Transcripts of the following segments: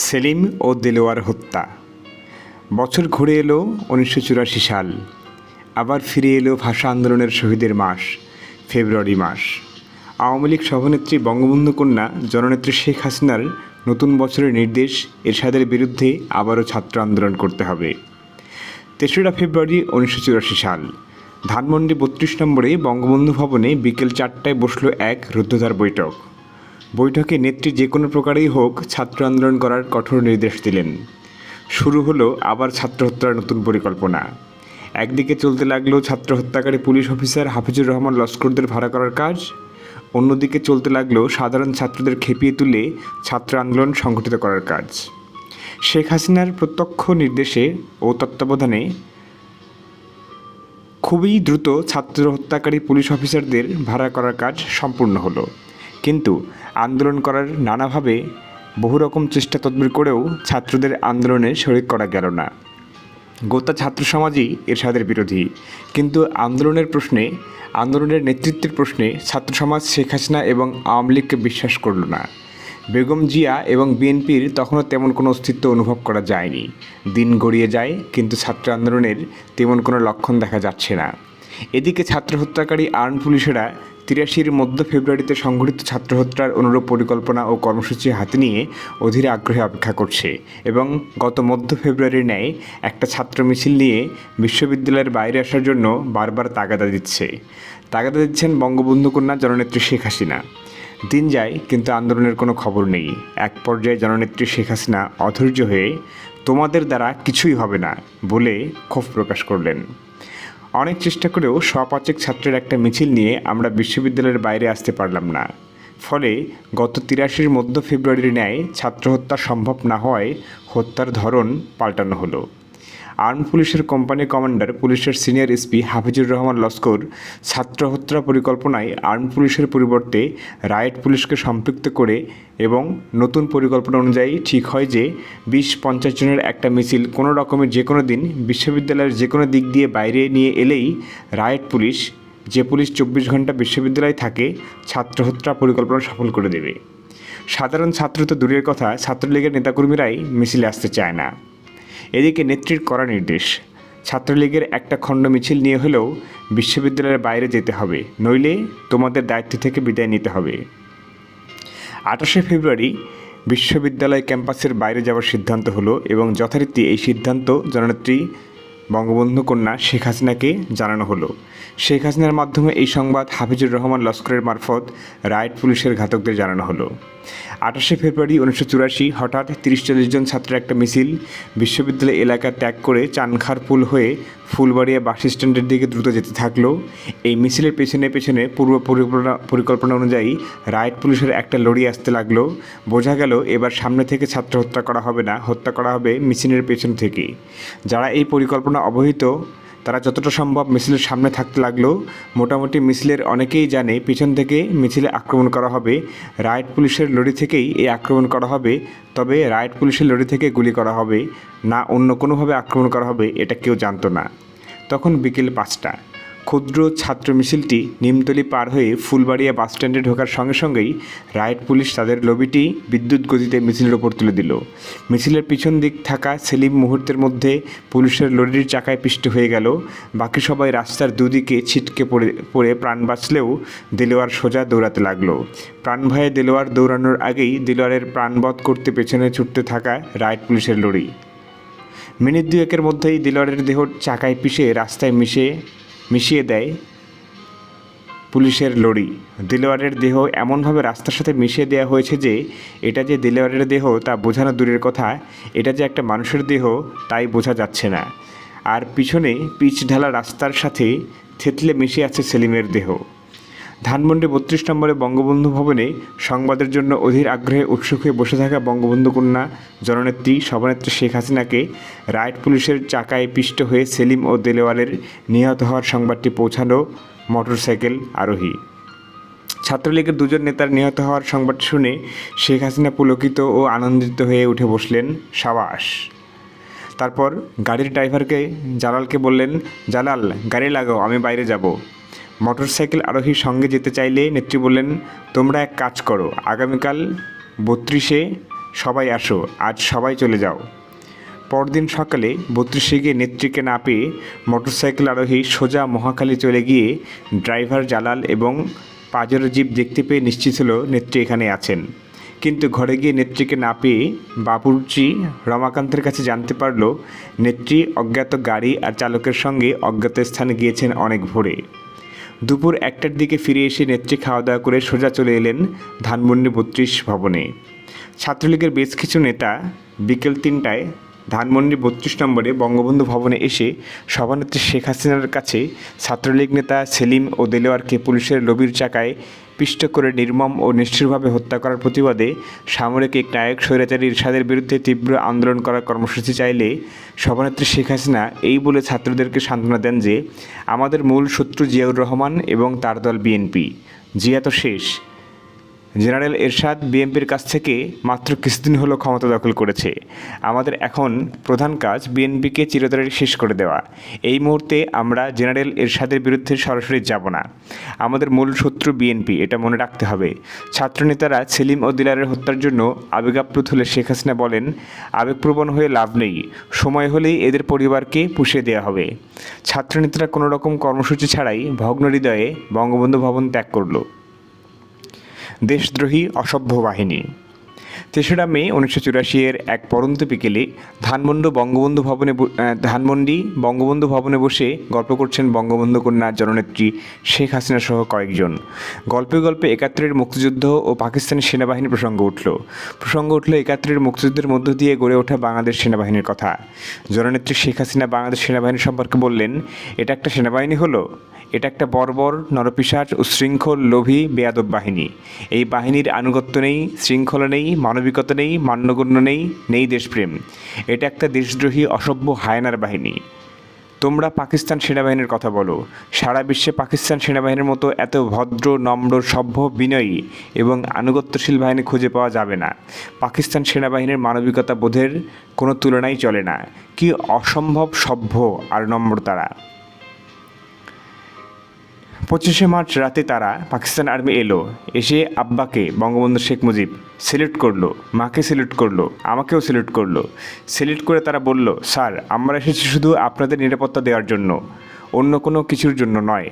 সেলিম ও দেলোয়ার হত্যা। বছর ঘুরে এলো 1984 সাল। আবার ফিরে এলো ভাষা আন্দোলনের শহীদের মাস, ফেব্রুয়ারি মাস। আওয়ামী লীগ সভানেত্রী বঙ্গবন্ধু কন্যা জননেত্রী শেখ হাসিনার নতুন বছরের নির্দেশ, এরশাদের বিরুদ্ধে আবারও ছাত্র আন্দোলন করতে হবে। 3রা ফেব্রুয়ারি 1984 সাল, ধানমন্ডি 32 নম্বরে বঙ্গবন্ধু ভবনে বিকেল 4টায় বসল এক রুদ্ধদ্বার বৈঠক। বৈঠকে নেত্রী যে কোনো প্রকারেই হোক ছাত্র আন্দোলন করার কঠোর নির্দেশ দিলেন। শুরু হলো আবার ছাত্র হত্যার নতুন পরিকল্পনা। একদিকে চলতে লাগলো ছাত্র হত্যাকারী পুলিশ অফিসার হাফিজুর রহমান লস্করদের ভাড়া করার কাজ, অন্যদিকে চলতে লাগলো সাধারণ ছাত্রদের খেপিয়ে তুলে ছাত্র আন্দোলন সংগঠিত করার কাজ। শেখ হাসিনার প্রত্যক্ষ নির্দেশে ও তত্ত্বাবধানে খুবই দ্রুত ছাত্র হত্যাকারী পুলিশ অফিসারদের ভাড়া করার কাজ সম্পূর্ণ হলো। কিন্তু আন্দোলন করার নানাভাবে বহু রকম চেষ্টা তদবির করেও ছাত্রদের আন্দোলনে শরিক করা গেল না। গোটা ছাত্র সমাজই এরশাদের বিরোধী, কিন্তু আন্দোলনের নেতৃত্বের প্রশ্নে ছাত্র সমাজ শেখ হাসিনা এবং আওয়ামী লীগকে বিশ্বাস করল না। বেগম জিয়া এবং বিএনপির তখনও তেমন কোনো অস্তিত্ব অনুভব করা যায়নি। দিন গড়িয়ে যায়, কিন্তু ছাত্র আন্দোলনের তেমন কোনো লক্ষণ দেখা যাচ্ছে না। এদিকে ছাত্র হত্যাকারী আর্ম পুলিশেরা 83-র মধ্য ফেব্রুয়ারিতে সংঘটিত ছাত্র হত্যার অনুরূপ পরিকল্পনা ও কর্মসূচি হাতে নিয়ে অধীর আগ্রহে অপেক্ষা করছে এবং গত মধ্য ফেব্রুয়ারির ন্যায় একটা ছাত্র মিছিল নিয়ে বিশ্ববিদ্যালয়ের বাইরে আসার জন্য বারবার তাগাদা দিচ্ছেন বঙ্গবন্ধু কন্যা জননেত্রী শেখ হাসিনা। দিন যায়, কিন্তু আন্দোলনের কোনো খবর নেই। এক পর্যায়ে জননেত্রী শেখ হাসিনা অধৈর্য হয়ে তোমাদের দ্বারা কিছুই হবে না বলে ক্ষোভ প্রকাশ করলেন। অনেক চেষ্টা করেও 105 ছাত্রের একটা মিছিল নিয়ে আমরা বিশ্ববিদ্যালয়ের বাইরে আসতে পারলাম না। ফলে গত 83-র মধ্য ফেব্রুয়ারির ন্যায় ছাত্র হত্যা সম্ভব না হওয়ায় হত্যার ধরন পাল্টানো হলো। আর্ম পুলিশের কোম্পানি কমান্ডার পুলিশের সিনিয়র এসপি হাফিজুর রহমান লস্কর ছাত্র হত্যা পরিকল্পনায় আর্ম পুলিশের পরিবর্তে রায়েট পুলিশকে সম্পৃক্ত করে এবং নতুন পরিকল্পনা অনুযায়ী ঠিক হয় যে 20-50 জনের একটা মিছিল কোনো রকমের যে কোনো দিন বিশ্ববিদ্যালয়ের যে কোনো দিক দিয়ে বাইরে নিয়ে এলেই রায়েট পুলিশ, যে পুলিশ 24 ঘন্টা বিশ্ববিদ্যালয়ে থাকে, ছাত্র হত্যা পরিকল্পনা সফল করে দেবে। সাধারণ ছাত্র তো দূরের কথা, ছাত্রলীগের নেতাকর্মীরাই মিছিলে আসতে চায় না। এদিকে নেত্রীর কড়া নির্দেশ, ছাত্রলীগের একটা খণ্ড মিছিল নিয়ে হলেও বিশ্ববিদ্যালয়ের বাইরে যেতে হবে, নইলে তোমাদের দায়িত্ব থেকে বিদায় নিতে হবে। 28শে ফেব্রুয়ারি বিশ্ববিদ্যালয় ক্যাম্পাসের বাইরে যাওয়ার সিদ্ধান্ত হলো এবং যথারীতি এই সিদ্ধান্ত জননেত্রী বঙ্গবন্ধু কন্যা শেখ হাসিনাকে জানানো হলো। শেখ হাসিনার মাধ্যমে এই সংবাদ হাফিজুর রহমান লস্করের মারফত রায়েট পুলিশের ঘাতকদের জানানো হলো। 28শে ফেব্রুয়ারি 1984 হঠাৎ 30-40 জন ছাত্রের একটা মিছিল বিশ্ববিদ্যালয় এলাকা ত্যাগ করে চানখার পুল হয়ে ফুলবাড়িয়া বাস স্ট্যান্ডের দিকে দ্রুত যেতে থাকলো। এই মিছিলের পেছনে পূর্ব পরিকল্পনা অনুযায়ী রায়েট পুলিশের একটা লরি আসতে লাগলো। বোঝা গেল এবার সামনে থেকে ছাত্র হত্যা করা হবে না, হত্যা করা হবে মিছিলের পেছন থেকে। যারা এই পরিকল্পনা অবহিত তারা যতটা সম্ভব মিছিলের সামনে থাকতে লাগলো। মোটামুটি মিছিলের অনেকেই জানে পিছন থেকে মিছিলে আক্রমণ করা হবে, রায়েট পুলিশের লরি থেকেই এই আক্রমণ করা হবে। তবে রায়েট পুলিশের লরি থেকে গুলি করা হবে না অন্য কোনোভাবে আক্রমণ করা হবে এটা কেউ জানতো না। তখন বিকেল 5টা। ক্ষুদ্র ছাত্র মিছিলটি নিমতলি পার হয়ে ফুলবাড়িয়া বাস স্ট্যান্ডে ঢোকার সঙ্গে সঙ্গেই রায়েট পুলিশ তাদের লবিটি বিদ্যুৎ গতিতে মিছিলের ওপর তুলে দিল। মিছিলের পিছন দিক থাকা সেলিম মুহূর্তের মধ্যে পুলিশের লরির চাকায় পিষ্ট হয়ে গেল। বাকি সবাই রাস্তার দুদিকে ছিটকে পড়ে প্রাণ বাঁচলেও দেলোয়ার সোজা দৌড়াতে লাগলো। প্রাণ ভয়ে দেলোয়ার দৌড়ানোর আগেই দেলোয়ারের প্রাণবধ করতে পেছনে ছুটতে থাকা রায়েট পুলিশের লরি। মিনিট দুয়েকের মধ্যেই দেলোয়ারের দেহ চাকায় পিষে রাস্তায় মিশিয়ে দেয় পুলিশের লরি। দেলোয়ারের দেহ এমনভাবে রাস্তার সাথে মিশিয়ে দেওয়া হয়েছে যে এটা যে দেলোয়ারের দেহ তা বোঝানো দূরের কথা, এটা যে একটা মানুষের দেহ তাই বোঝা যাচ্ছে না। আর পিছনে পিচ ঢালা রাস্তার সাথে থেতলে মিশে আছে সেলিমের দেহ। ধানমন্ডি 32 নম্বরে বঙ্গবন্ধু ভবনে সংবাদের জন্য অধীর আগ্রহে উৎসুক হয়ে বসে থাকা বঙ্গবন্ধু কন্যা জননেত্রী সভানেত্রী শেখ হাসিনাকে রায়েট পুলিশের চাকায় পিষ্ট হয়ে সেলিম ও দেলোয়ারের নিহত হওয়ার সংবাদটি পৌঁছানো মোটরসাইকেল আরোহী। ছাত্রলীগের 2 জন নেতার নিহত হওয়ার সংবাদটি শুনে শেখ হাসিনা পুলকিত ও আনন্দিত হয়ে উঠে বসলেন। সাবাস। তারপর গাড়ির ড্রাইভারকে জালালকে বললেন, জালাল গাড়ি লাগাও, আমি বাইরে যাব। মোটরসাইকেল আরোহীর সঙ্গে যেতে চাইলে নেত্রী বললেন, তোমরা এক কাজ করো, আগামীকাল 32-এ সবাই আসো, আজ সবাই চলে যাও। পরদিন সকালে 32-এ গিয়ে নেত্রীকে না পেয়ে মোটরসাইকেল আরোহী সোজা মহাখালী চলে গিয়ে ড্রাইভার জালাল এবং পাজেরো জিপ দেখতে পেয়ে নিশ্চিত হলো নেত্রী এখানে আছেন। কিন্তু ঘরে গিয়ে নেত্রীকে না পেয়ে বাবুর্চি রমাকান্তের কাছে জানতে পারল নেত্রী অজ্ঞাত গাড়ি আর চালকের সঙ্গে অজ্ঞাত স্থানে গিয়েছেন অনেক ভোরে। দুপুর 1টার দিকে ফিরে এসে নেত্রী খাওয়া দাওয়া করে সোজা চলে এলেন ধানমন্ডি 32 ভবনে। ছাত্রলীগের বেশ কিছু নেতা বিকেল 3টায় ধানমন্ডি 32 নম্বরে বঙ্গবন্ধু ভবনে এসে সভানেত্রী শেখ হাসিনার কাছে ছাত্রলীগ নেতা সেলিম ও দেলোয়ারকে পুলিশের লবির চাকায় পিষ্ট করে নির্মম ও নিষ্ঠুরভাবে হত্যা করার প্রতিবাদে সামরিক এক নায়ক স্বৈরাচারী এরশাদের বিরুদ্ধে তীব্র আন্দোলন করার কর্মসূচি চাইলে সভানেত্রী শেখ হাসিনা এই বলে ছাত্রদেরকে সান্ত্বনা দেন যে আমাদের মূল শত্রু জিয়াউর রহমান এবং তার দল বিএনপি। জিয়া তো শেষ। জেনারেল এরশাদ বিএনপির কাছ থেকে মাত্র কিছুদিন হলো ক্ষমতা দখল করেছে। আমাদের এখন প্রধান কাজ বিএনপিকে চিরতরে শেষ করে দেওয়া। এই মুহূর্তে আমরা জেনারেল এরশাদের বিরুদ্ধে সরাসরি যাব না। আমাদের মূল শত্রু বিএনপি, এটা মনে রাখতে হবে। ছাত্রনেতারা সেলিম ও দিলারের হত্যার জন্য আবেগাপ্লুত হলে শেখ হাসিনা বলেন, আবেগপ্রবণ হয়ে লাভ নেই, সময় হলেই এদের পরিবারকে পুষিয়ে দেওয়া হবে। ছাত্রনেতারা কোনো রকম কর্মসূচি ছাড়াই ভগ্ন হৃদয়ে বঙ্গবন্ধু ভবন ত্যাগ করল। দেশদ্রোহী অসভ্য বাহিনী। 3রা মে 1984-এর এক পরন্ত বিকেলে ধানমন্ডি বঙ্গবন্ধু ভবনে বসে গল্প করছেন বঙ্গবন্ধু কন্যা জননেত্রী শেখ হাসিনা সহ কয়েকজন। গল্পে গল্পে 71-এর মুক্তিযুদ্ধ ও পাকিস্তানি সেনাবাহিনীর প্রসঙ্গ উঠল 71-এর মুক্তিযুদ্ধের মধ্য দিয়ে গড়ে ওঠা বাংলাদেশ সেনাবাহিনীর কথা। জননেত্রী শেখ হাসিনা বাংলাদেশ সেনাবাহিনী সম্পর্কে বললেন, এটা একটা সেনাবাহিনী হলো? এটা একটা বর্বর, নরপিশাচ, উচ্ছৃঙ্খল, লোভী, বেয়াদব বাহিনী। এই বাহিনীর আনুগত্য নেই, শৃঙ্খলা নেই, মানবিকতা নেই, মান্যগণ্য নেই, নেই দেশপ্রেম। এটা একটা দেশদ্রোহী অসভ্য হায়নার বাহিনী। তোমরা পাকিস্তান সেনাবাহিনীর কথা বলো, সারা বিশ্বে পাকিস্তান সেনাবাহিনীর মতো এত ভদ্র, নম্র, সভ্য, বিনয়ী এবং আনুগত্যশীল বাহিনী খুঁজে পাওয়া যাবে না। পাকিস্তান সেনাবাহিনীর মানবিকতা বোধের কোনো তুলনাই চলে না। কি অসম্ভব সভ্য আর নম্র তারা। 25শে মার্চ রাতে তারা পাকিস্তান আর্মি এলো, এসে আব্বাকে বঙ্গবন্ধু শেখ মুজিব স্যালুট করলো, মাকে স্যালুট করলো, আমাকেও স্যালুট করলো। স্যালুট করে তারা বলল, স্যার, আমরা এসেছি শুধু আপনাদের নিরাপত্তা দেওয়ার জন্য, অন্য কোনো কিছুর জন্য নয়।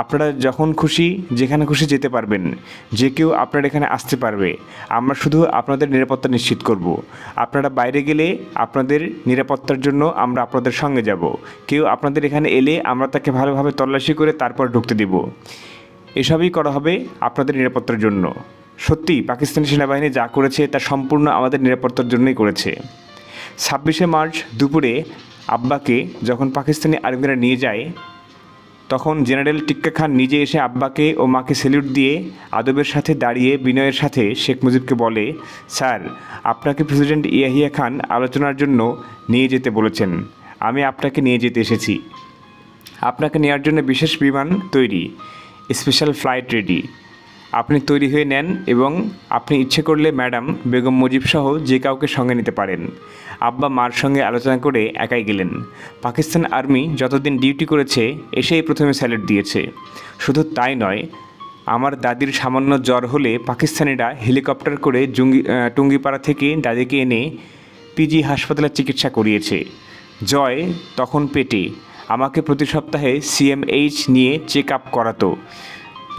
আপনারা যখন খুশি যেখানে খুশি যেতে পারবেন, যে কেউ আপনার এখানে আসতে পারবে। আমরা শুধু আপনাদের নিরাপত্তা নিশ্চিত করব। আপনারা বাইরে গেলে আপনাদের নিরাপত্তার জন্য আমরা আপনাদের সঙ্গে যাব। কেউ আপনাদের এখানে এলে আমরা তাকে ভালোভাবে তল্লাশি করে তারপর ঢুকতে দেব। এসবই করা হবে আপনাদের নিরাপত্তার জন্য। সত্যি পাকিস্তানি সেনাবাহিনী যা করেছে তা সম্পূর্ণ আমাদের নিরাপত্তার জন্যই করেছে। 26শে মার্চ দুপুরে আব্বাকে যখন পাকিস্তানি আর্মিরা নিয়ে যায়, তখন জেনারেল টিক্কা খান নিজে এসে আব্বাকে ও মাকে স্যালুট দিয়ে আদবের সাথে দাঁড়িয়ে বিনয়ের সাথে শেখ মুজিবকে বলে, স্যার, আপনাকে প্রেসিডেন্ট ইয়াহিয়া খান আলোচনার জন্য নিয়ে যেতে বলেছেন। আমি আপনাকে নিয়ে যেতে এসেছি। আপনাকে নেওয়ার জন্য বিশেষ বিমান তৈরি, স্পেশাল ফ্লাইট রেডি। আপনি তৈরি হয়ে নেন এবং আপনি ইচ্ছে করলে ম্যাডাম বেগম মুজিব সহ যে কাউকে সঙ্গে নিতে পারেন। আব্বা মার সঙ্গে আলোচনা করে একাই গেলেন। পাকিস্তান আর্মি যতদিন ডিউটি করেছে এসেই প্রথমে স্যালুট দিয়েছে। শুধু তাই নয়, আমার দাদির সামান্য জ্বর হলে পাকিস্তানিরা হেলিকপ্টার করে টুঙ্গিপাড়া থেকে দাদিকে এনে পিজি হাসপাতালে চিকিৎসা করিয়েছে। জয় তখন পেটে, আমাকে প্রতি সপ্তাহে সিএমএইচ নিয়ে চেক আপ করাতো।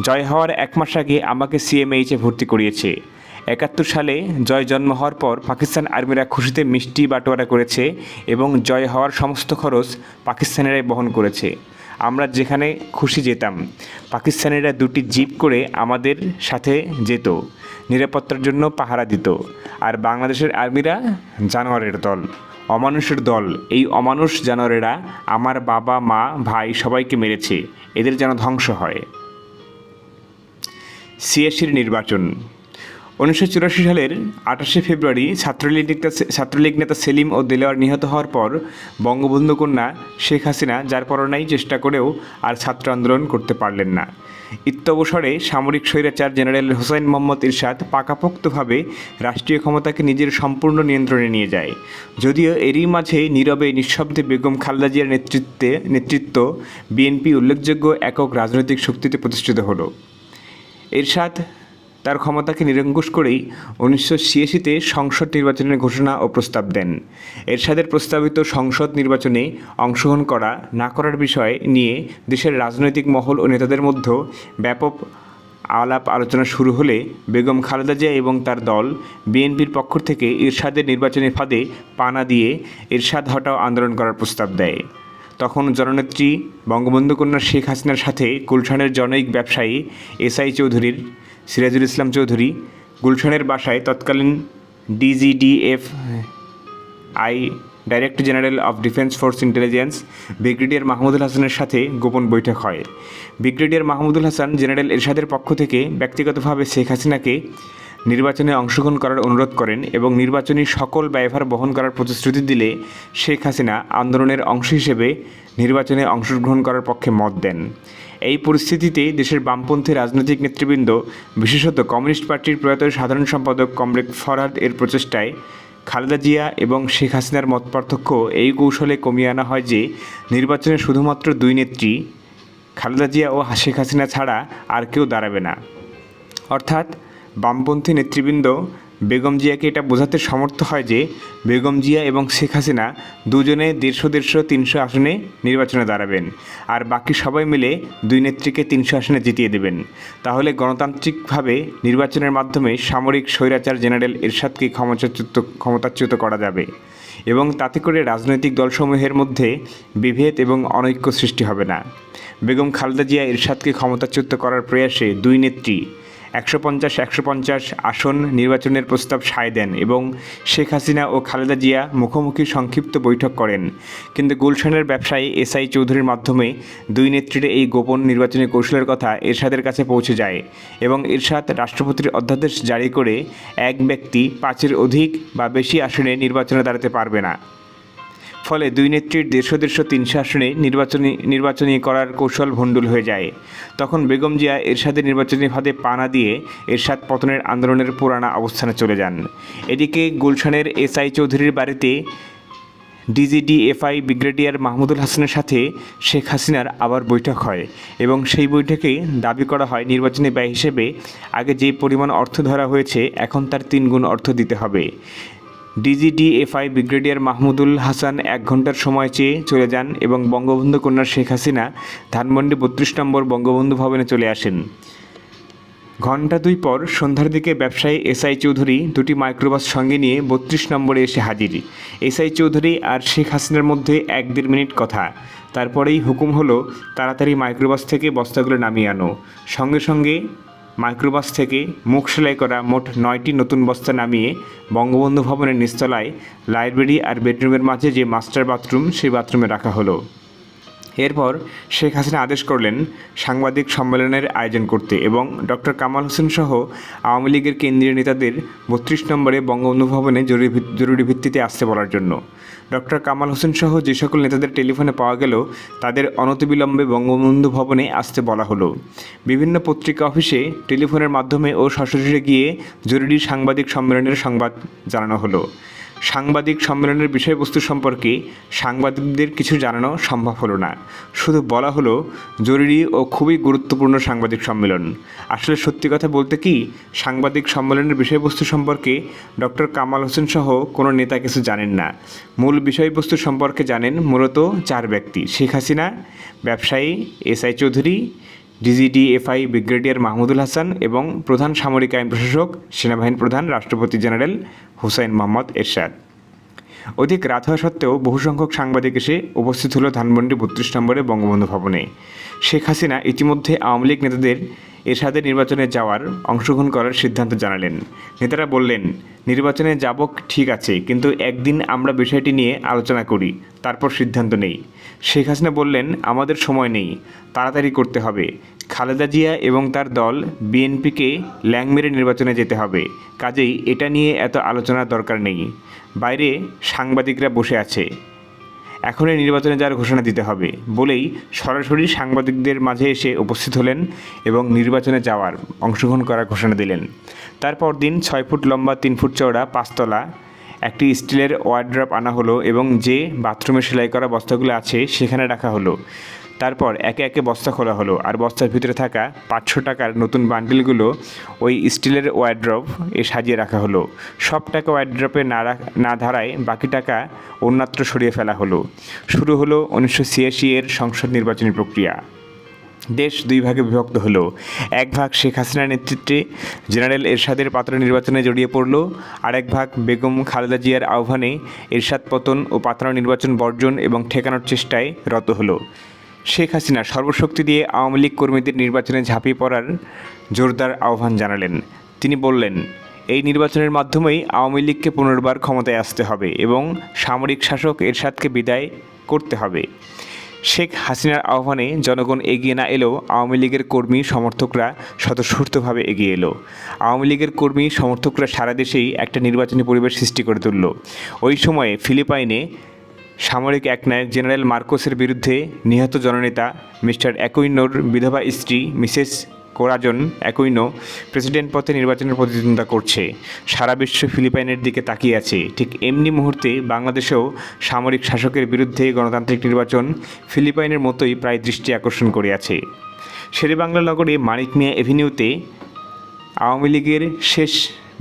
জয় হওয়ার 1 মাস আগে আমাকে সিএমএইচে ভর্তি করিয়েছে। 71 সালে জয় জন্ম হওয়ার পর পাকিস্তান আর্মিরা খুশিতে মিষ্টি বাটোয়ারা করেছে এবং জয় হওয়ার সমস্ত খরচ পাকিস্তানিরাই বহন করেছে। আমরা যেখানে খুশি যেতাম। পাকিস্তানিরা 2টি জিপ করে আমাদের সাথে যেত, নিরাপত্তার জন্য পাহারা দিত। আর বাংলাদেশের আর্মিরা জানোয়ারের দল, অমানুষের দল। এই অমানুষ জানোয়ারেরা আমার বাবা, মা, ভাই সবাইকে মেরেছে। এদের যেন ধ্বংস হয়। 86-র নির্বাচন। 1984 সালের 28শে ফেব্রুয়ারি ছাত্রলীগ নেতা সেলিম ও দেলোয়ার নিহত হওয়ার পর বঙ্গবন্ধু কন্যা শেখ হাসিনা যার পরনাই চেষ্টা করেও আর ছাত্র আন্দোলন করতে পারলেন না। ইত্যবসরে সামরিক স্বৈরাচার জেনারেল হোসেন মোহাম্মদ এরশাদ পাকাপোক্তভাবে রাষ্ট্রীয় ক্ষমতাকে নিজের সম্পূর্ণ নিয়ন্ত্রণে নিয়ে যায়। যদিও এরই মাঝে নীরবে নিঃশব্দে বেগম খালেদা জিয়ার নেতৃত্ব বিএনপি উল্লেখযোগ্য একক রাজনৈতিক শক্তিতে প্রতিষ্ঠিত হলো। এরশাদ তার ক্ষমতাকে নিরঙ্কুশ করেই 1986-তে সংসদ নির্বাচনের ঘোষণা ও প্রস্তাব দেন। এরশাদের প্রস্তাবিত সংসদ নির্বাচনে অংশগ্রহণ করা না করার বিষয় নিয়ে দেশের রাজনৈতিক মহল ও নেতাদের মধ্যে ব্যাপক আলাপ আলোচনা শুরু হলে বেগম খালেদা জিয়া এবং তার দল বিএনপির পক্ষ থেকে এরশাদের নির্বাচনী ফাঁদে পা না দিয়ে এরশাদ হটাও আন্দোলন করার প্রস্তাব দেয়। তখন জননেত্রী বঙ্গবন্ধু কন্যা শেখ হাসিনার সাথে গুলশানের জনৈক ব্যবসায়ী এসআই চৌধুরীর সিরাজুল ইসলাম চৌধুরী গুলশানের বাসায় তৎকালীন DGDFI director general of defence force intelligence brigadier Mahmudul হাসানের সাথে গোপন বৈঠক হয়। ব্রিগেডিয়ার মাহমুদুল হাসান জেনারেল এরশাদের পক্ষ থেকে ব্যক্তিগতভাবে শেখ হাসিনাকে নির্বাচনে অংশগ্রহণ করার অনুরোধ করেন এবং নির্বাচনী সকল ব্যয়ভার বহন করার প্রতিশ্রুতি দিলে শেখ হাসিনা আন্দোলনের অংশ হিসেবে নির্বাচনে অংশগ্রহণ করার পক্ষে মত দেন। এই পরিস্থিতিতে দেশের বামপন্থী রাজনৈতিক নেতৃবৃন্দ, বিশেষত কমিউনিস্ট পার্টির প্রয়াত সাধারণ সম্পাদক কমরেড ফরহাদ এর প্রচেষ্টায় খালেদা জিয়া এবং শেখ হাসিনার মত পার্থক্য এই কৌশলে কমিয়ে আনা হয় যে নির্বাচনে শুধুমাত্র দুই নেত্রী খালেদা জিয়া ও শেখ হাসিনা ছাড়া আর কেউ দাঁড়াবে না। অর্থাৎ বামপন্থী নেতৃবৃন্দ বেগম জিয়াকে এটা বোঝাতে সমর্থ হয় যে বেগম জিয়া এবং শেখ হাসিনা দুজনে 150-300 আসনে নির্বাচনে দাঁড়াবেন আর বাকি সবাই মিলে দুই নেত্রীকে 300 আসনে জিতিয়ে দেবেন। তাহলে গণতান্ত্রিকভাবে নির্বাচনের মাধ্যমে সামরিক স্বৈরাচার জেনারেল এরশাদকে ক্ষমতাচ্যুত করা যাবে এবং তাতে করে রাজনৈতিক দলসমূহের মধ্যে বিভেদ এবং অনৈক্য সৃষ্টি হবে না। বেগম খালেদা জিয়া এরশাদকে ক্ষমতাচ্যুত করার প্রয়াসে দুই নেত্রী 150 আসন নির্বাচনের প্রস্তাব সায় দেন এবং শেখ হাসিনা ও খালেদা জিয়া মুখোমুখি সংক্ষিপ্ত বৈঠক করেন। কিন্তু গুলশানের ব্যবসায়ী এসআই চৌধুরীর মাধ্যমে দুই নেত্রীর এই গোপন নির্বাচনী কৌশলের কথা এরশাদের কাছে পৌঁছে যায় এবং এরশাদ রাষ্ট্রপতির অধ্যাদেশ জারি করে এক ব্যক্তি 5-এর অধিক বা বেশি আসনে নির্বাচনে দাঁড়াতে পারবে না। ফলে দুই নেত্রীর 150-300 আসনে নির্বাচনী করার কৌশল ভণ্ডুল হয়ে যায়। তখন বেগম জিয়া এরশাদের নির্বাচনী ফাঁদে পা না দিয়ে এরশাদ পতনের আন্দোলনের পুরানা অবস্থানে চলে যান। এদিকে গুলশানের এসআই চৌধুরীর বাড়িতে ডিজিডিএফআই ব্রিগেডিয়ার মাহমুদুল হাসানের সাথে শেখ হাসিনার আবার বৈঠক হয় এবং সেই বৈঠকে দাবি করা হয় নির্বাচনী ব্যয় হিসেবে আগে যে পরিমাণ অর্থ ধরা হয়েছে এখন তার 3 গুণ অর্থ দিতে হবে। ডিজিডিএফআই ব্রিগেডিয়ার মাহমুদুল হাসান 1 ঘন্টার সময় চেয়ে চলে যান এবং বঙ্গবন্ধু কন্যা শেখ হাসিনা ধানমন্ডি 32 নম্বর বঙ্গবন্ধু ভবনে চলে আসেন। ঘণ্টা 2 পর সন্ধ্যার দিকে ব্যবসায়ী এসআই চৌধুরী 2টি মাইক্রোবাস সঙ্গে নিয়ে 32 নম্বরে এসে হাজির। এসআই চৌধুরী আর শেখ হাসিনার মধ্যে 1-1.5 মিনিট কথা, তারপরেই হুকুম হলো তাড়াতাড়ি মাইক্রোবাস থেকে বস্তাগুলো নামিয়ে আনো। সঙ্গে সঙ্গে মাইক্রোবাস থেকে মুখ সেলাই করা মোট 9টি নতুন বস্তা নামিয়ে বঙ্গবন্ধু ভবনের নিচতলায় লাইব্রেরি আর বেডরুমের মাঝে যে মাস্টার বাথরুম সেই বাথরুমে রাখা হলো। এরপর শেখ হাসিনা আদেশ করলেন সাংবাদিক সম্মেলনের আয়োজন করতে এবং ডক্টর কামাল হোসেন সহ আওয়ামী লীগের কেন্দ্রীয় নেতাদের 32 নম্বরে বঙ্গবন্ধু ভবনে জরুরি ভিত্তিতে আসতে বলার জন্য। ডক্টর কামাল হোসেন সহ যে সকল নেতাদের টেলিফোনে পাওয়া গেল তাদের অনতিবিলম্বে বঙ্গবন্ধু ভবনে আসতে বলা হলো। বিভিন্ন পত্রিকা অফিসে টেলিফোনের মাধ্যমে ও সরাসরি গিয়ে জরুরি সাংবাদিক সম্মেলনের সংবাদ জানানো হলো। সাংবাদিক সম্মেলনের বিষয়বস্তু সম্পর্কে সাংবাদিকদের কিছু জানানো সম্ভব হলো না, শুধু বলা হলো জরুরি ও খুবই গুরুত্বপূর্ণ সাংবাদিক সম্মেলন। আসলে সত্যি কথা বলতে কি, সাংবাদিক সম্মেলনের বিষয়বস্তু সম্পর্কে ডক্টর কামাল হোসেন সহ কোনো নেতা কিছু জানেন না। মূল বিষয়বস্তু সম্পর্কে জানেন মূলত 4 ব্যক্তি: শেখ হাসিনা, ব্যবসায়ী SI Chowdhury, DGDFI brigadier Mahmudul Hasan এবং প্রধান সামরিক আইন প্রশাসক সেনাবাহিনী প্রধান রাষ্ট্রপতি জেনারেল হুসাইন মোহাম্মদ এরশাদ। অধিক রাত হওয়া সত্ত্বেও বহুসংখ্যক সাংবাদিক এসে উপস্থিত হলো ধানমন্ডি 32 নম্বরে বঙ্গবন্ধু ভবনে। শেখ হাসিনা ইতিমধ্যে আওয়ামী লীগ নেতাদের এরশাদের নির্বাচনে অংশগ্রহণ করার সিদ্ধান্ত জানালেন। নেতারা বললেন, নির্বাচনে যাব ঠিক আছে, কিন্তু একদিন আমরা বিষয়টি নিয়ে আলোচনা করি, তারপর সিদ্ধান্ত নেই। শেখ হাসিনা বললেন, আমাদের সময় নেই, তাড়াতাড়ি করতে হবে। খালেদা জিয়া এবং তার দল বিএনপিকে ল্যাং মেরে নির্বাচনে যেতে হবে, কাজেই এটা নিয়ে এত আলোচনার দরকার নেই। বাইরে সাংবাদিকরা বসে আছে, এখনই নির্বাচনে যাওয়ার ঘোষণা দিতে হবে বলেই সরাসরি সাংবাদিকদের মাঝে এসে উপস্থিত হলেন এবং নির্বাচনে অংশগ্রহণ করার ঘোষণা দিলেন। তারপর দিন 6 ফুট লম্বা 3 ফুট চওড়া 5 তলা একটি স্টিলের ওয়ার্ড্রপ আনা হলো এবং যে বাথরুমে সেলাই করা বস্তাগুলো আছে সেখানে রাখা হলো। তারপর একে একে বস্তা খোলা হলো, আর বস্তার ভিতরে থাকা 500 টাকার নতুন বান্ডিলগুলো ওই স্টিলের ওয়ার্ড্রপ সাজিয়ে রাখা হলো। সব টাকা ওয়ার্ড্রপে না ধারায় বাকি টাকা অন্যত্র সরিয়ে ফেলা হলো। শুরু হলো 1986 এর সংসদ নির্বাচনী প্রক্রিয়া। দেশ দুই ভাগে বিভক্ত হলো। এক ভাগ শেখ হাসিনার নেতৃত্বে জেনারেল এরশাদের পাত্র নির্বাচনে জড়িয়ে পড়ল, আর এক ভাগ বেগম খালেদা জিয়ার আহ্বানে এরশাদ পতন ও পাত্র নির্বাচন বর্জন এবং ঠেকানোর চেষ্টায় রত হলো। শেখ হাসিনা সর্বশক্তি দিয়ে আওয়ামী লীগ কর্মীদের নির্বাচনে ঝাঁপিয়ে পড়ার জোরদার আহ্বান জানালেন। তিনি বললেন, এই নির্বাচনের মাধ্যমেই আওয়ামী লীগকে পুনর্বার ক্ষমতায় আসতে হবে এবং সামরিক শাসক এরশাদকে বিদায় করতে হবে। শেখ হাসিনার আহ্বানে জনগণ এগিয়ে না এলেও আওয়ামী লীগের কর্মী সমর্থকরা স্বতঃস্ফূর্তভাবে এগিয়ে এলো। আওয়ামী লীগের কর্মী সমর্থকরা সারা দেশেই একটা নির্বাচনী পরিবেশ সৃষ্টি করে তুলল। ওই সময়ে ফিলিপাইনে সামরিক একনায়ক জেনারেল মার্কোসের বিরুদ্ধে নিহত জননেতা মিস্টার অ্যাকুইনোর বিধবা স্ত্রী মিসেস কোরাজন অ্যাকুইনো প্রেসিডেন্ট পদে নির্বাচনের প্রতিদ্বন্দ্বিতা করছে। সারা বিশ্ব ফিলিপাইনের দিকে তাকিয়ে আছে। ঠিক এমনি মুহূর্তে বাংলাদেশেও সামরিক শাসকের বিরুদ্ধে গণতান্ত্রিক নির্বাচন ফিলিপাইনের মতোই প্রায় দৃষ্টি আকর্ষণ করে আছে। শেরেবাংলা নগরে মানিক মিয়া এভিনিউতে আওয়ামী লীগের শেষ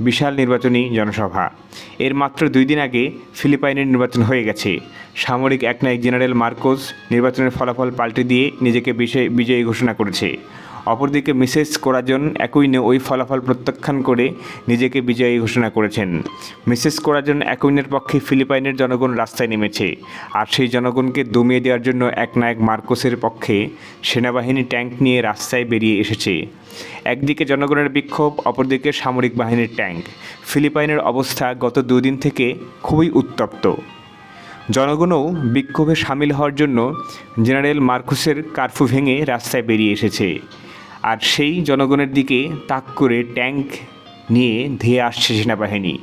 বিশাল নির্বাচনী জনসভা। এর মাত্র 2 দিন আগে ফিলিপাইনের নির্বাচন হয়ে গেছে। সামরিক একনায়ক জেনারেল মার্কোস নির্বাচনের ফলাফল পাল্টে দিয়ে নিজেকে বিজয়ী ঘোষণা করেছে। অপরদিকে মিসেস কোরাজন অ্যাকুইনো ওই ফলাফল প্রত্যাখ্যান করে নিজেকে বিজয়ী ঘোষণা করেছেন। মিসেস কোরাজন অ্যাকুইনের পক্ষে ফিলিপাইনের জনগণ রাস্তায় নেমেছে, আর সেই জনগণকে দমিয়ে দেওয়ার জন্য একনায়ক মার্কোসের পক্ষে সেনাবাহিনী ট্যাঙ্ক নিয়ে রাস্তায় বেরিয়ে এসেছে। একদিকে জনগণের বিক্ষোভ, অপরদিকে সামরিক বাহিনীর ট্যাঙ্ক। ফিলিপাইনের অবস্থা গত 2 দিন থেকে খুবই উত্তপ্ত। জনগণও বিক্ষোভে সামিল হওয়ার জন্য জেনারেল মার্কোসের কারফিউ ভেঙে রাস্তায় বেরিয়ে এসেছে, আর সেই জনগণের দিকে তাক করে ট্যাঙ্ক নিয়ে ধেয়ে আসছে সেনাবাহিনী।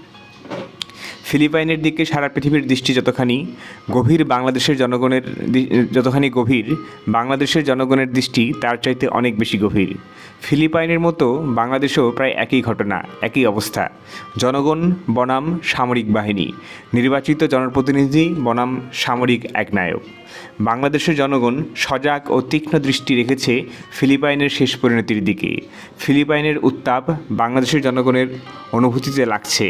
ফিলিপাইনের দিকে সারা পৃথিবীর দৃষ্টি যতখানি গভীর, বাংলাদেশের জনগণের দৃষ্টি তার চাইতে অনেক বেশি গভীর। ফিলিপাইনের মতো বাংলাদেশেও প্রায় একই ঘটনা, একই অবস্থা। জনগণ বনাম সামরিক বাহিনী, নির্বাচিত জনপ্রতিনিধি বনাম সামরিক একনায়ক। বাংলাদেশের জনগণ সজাগ ও তীক্ষ্ণ দৃষ্টি রেখেছে ফিলিপাইনের শেষ পরিণতির দিকে। ফিলিপাইনের উত্তাপ বাংলাদেশের জনগণের অনুভূতিতে লাগছে।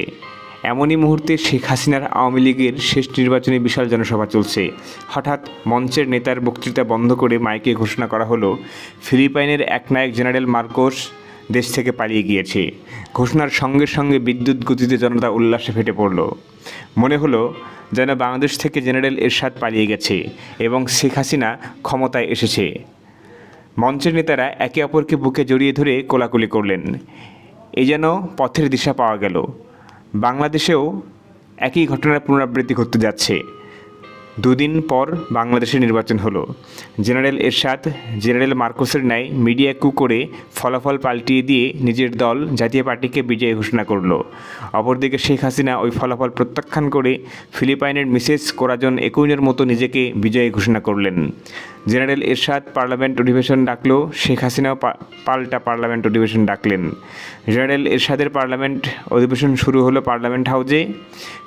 এমনই মুহূর্তে শেখ হাসিনার আওয়ামী লীগের শেষ নির্বাচনী বিশাল জনসভা চলছে। হঠাৎ মঞ্চের নেতার বক্তৃতা বন্ধ করে মাইকে ঘোষণা করা হলো, ফিলিপাইনের একনায়ক জেনারেল মার্কোস দেশ থেকে পালিয়ে গিয়েছে। ঘোষণার সঙ্গে সঙ্গে বিদ্যুৎ গতিতে জনতা উল্লাসে ফেটে পড়ল। মনে হলো যেন বাংলাদেশ থেকে জেনারেল এরশাদ পালিয়ে গেছে এবং শেখ হাসিনা ক্ষমতায় এসেছে। মঞ্চের নেতারা একে অপরকে বুকে জড়িয়ে ধরে কোলাকুলি করলেন। এই যেন পথের দিশা পাওয়া গেল। বাংলাদেশেও একই ঘটনার পুনরাবৃত্তি ঘটতে যাচ্ছে। 2 দিন পর বাংলাদেশের নির্বাচন হলো। জেনারেল এরশাদ জেনারেল মার্কোসের ন্যায় মিডিয়া কু করে ফলাফল পাল্টিয়ে দিয়ে নিজের দল জাতীয় পার্টিকে বিজয়ী ঘোষণা করল। অপরদিকে শেখ হাসিনা ওই ফলাফল প্রত্যাখ্যান করে ফিলিপাইনের মিসেস কোরাজন অ্যাকুইনোর মতো নিজেকে বিজয়ী ঘোষণা করলেন। জেনারেল এরশাদ পার্লামেন্ট অধিবেশন ডাকলো, শেখ হাসিনাও পাল্টা পার্লামেন্ট অধিবেশন ডাকলেন। জেনারেল এরশাদের পার্লামেন্ট অধিবেশন শুরু হলো পার্লামেন্ট হাউজে,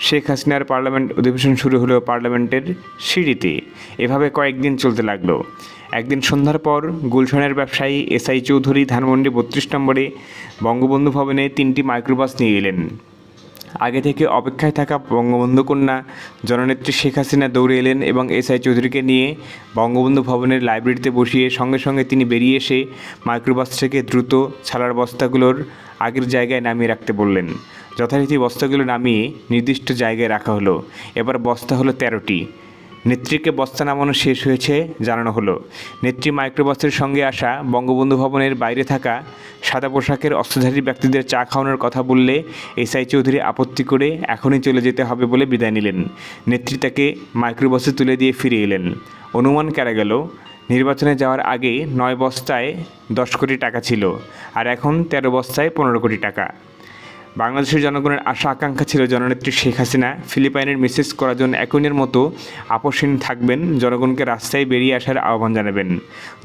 শেখ হাসিনার পার্লামেন্ট অধিবেশন শুরু হলো পার্লামেন্টের সিঁড়িতে। এভাবে কয়েকদিন চলতে লাগলো। একদিন সন্ধ্যার পর গুলশানের ব্যবসায়ী এসআই চৌধুরী ধানমন্ডি 32 নম্বরে বঙ্গবন্ধু ভবনে 3টি মাইক্রোবাস নিয়ে এলেন। আগে থেকে অপেক্ষায় থাকা বঙ্গবন্ধু কন্যা জননেত্রী শেখ হাসিনা দৌড়ে এলেন এবং এসআই চৌধুরীকে নিয়ে বঙ্গবন্ধু ভবনের লাইব্রেরিতে বসিয়ে সঙ্গে সঙ্গে তিনি বেরিয়ে এসে মাইক্রোবাস থেকে দ্রুত ছালার বস্তাগুলোর আগের জায়গায় নামিয়ে রাখতে বললেন। যথারীতি বস্তাগুলো নামিয়ে নির্দিষ্ট জায়গায় রাখা হলো। এবার বস্তা হলো 13টি। নেত্রীকে বস্তা নামানো শেষ হয়েছে জানানো হলো। নেত্রী মাইক্রোবাসের সঙ্গে আসা বঙ্গবন্ধু ভবনের বাইরে থাকা সাদা পোশাকের অস্ত্রধারী ব্যক্তিদের চা খাওয়ানোর কথা বললে এসআই চৌধুরী আপত্তি করে এখনই চলে যেতে হবে বলে বিদায় নিলেন। নেত্রী তাকে মাইক্রোবাসে তুলে দিয়ে ফিরে এলেন। অনুমান করা গেল নির্বাচনে যাওয়ার আগে 9 বস্তায় 10 কোটি টাকা ছিল, আর এখন 13 বস্তায় 15 কোটি টাকা। বাংলাদেশের জনগণের আশা আকাঙ্ক্ষা ছিল জননেত্রী শেখ হাসিনা ফিলিপাইনের মিসেস কোরাজন অ্যাকুইনোর মতো আপোষহীন থাকবেন, জনগণকে রাস্তায় বেরিয়ে আসার আহ্বান জানাবেন।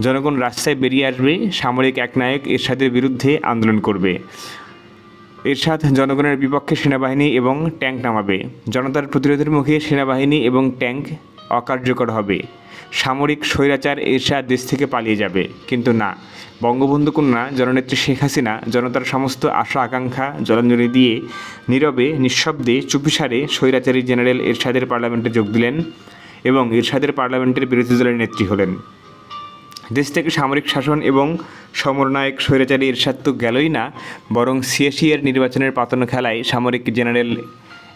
জনগণ রাস্তায় বেরিয়ে আসবে, সামরিক একনায়ক এরশাদের বিরুদ্ধে আন্দোলন করবে। এরশাদ জনগণের বিপক্ষে সেনাবাহিনী এবং ট্যাঙ্ক নামাবে। জনতার প্রতিরোধের মুখে সেনাবাহিনী এবং ট্যাঙ্ক অকার্যকর হবে। সামরিক স্বৈরাচার এরশাদ দেশ থেকে পালিয়ে যাবে, কিন্তু না, বঙ্গবন্ধু কন্যা জননেত্রী শেখ হাসিনা জনতার সমস্ত আশা আকাঙ্ক্ষা জলাঞ্জলি দিয়ে নীরবে নিঃশব্দে চুপিসারে স্বৈরাচারী জেনারেল এরশাদের পার্লামেন্টে যোগ দিলেন এবং এরশাদের পার্লামেন্টের বিরোধী দলের নেত্রী হলেন। দেশ থেকে সামরিক শাসন এবং সমরনায়ক স্বৈরাচারী এরশাদ তো গেলই না, বরং ৮৬ নির্বাচনের পাতানো খেলায় সামরিক জেনারেল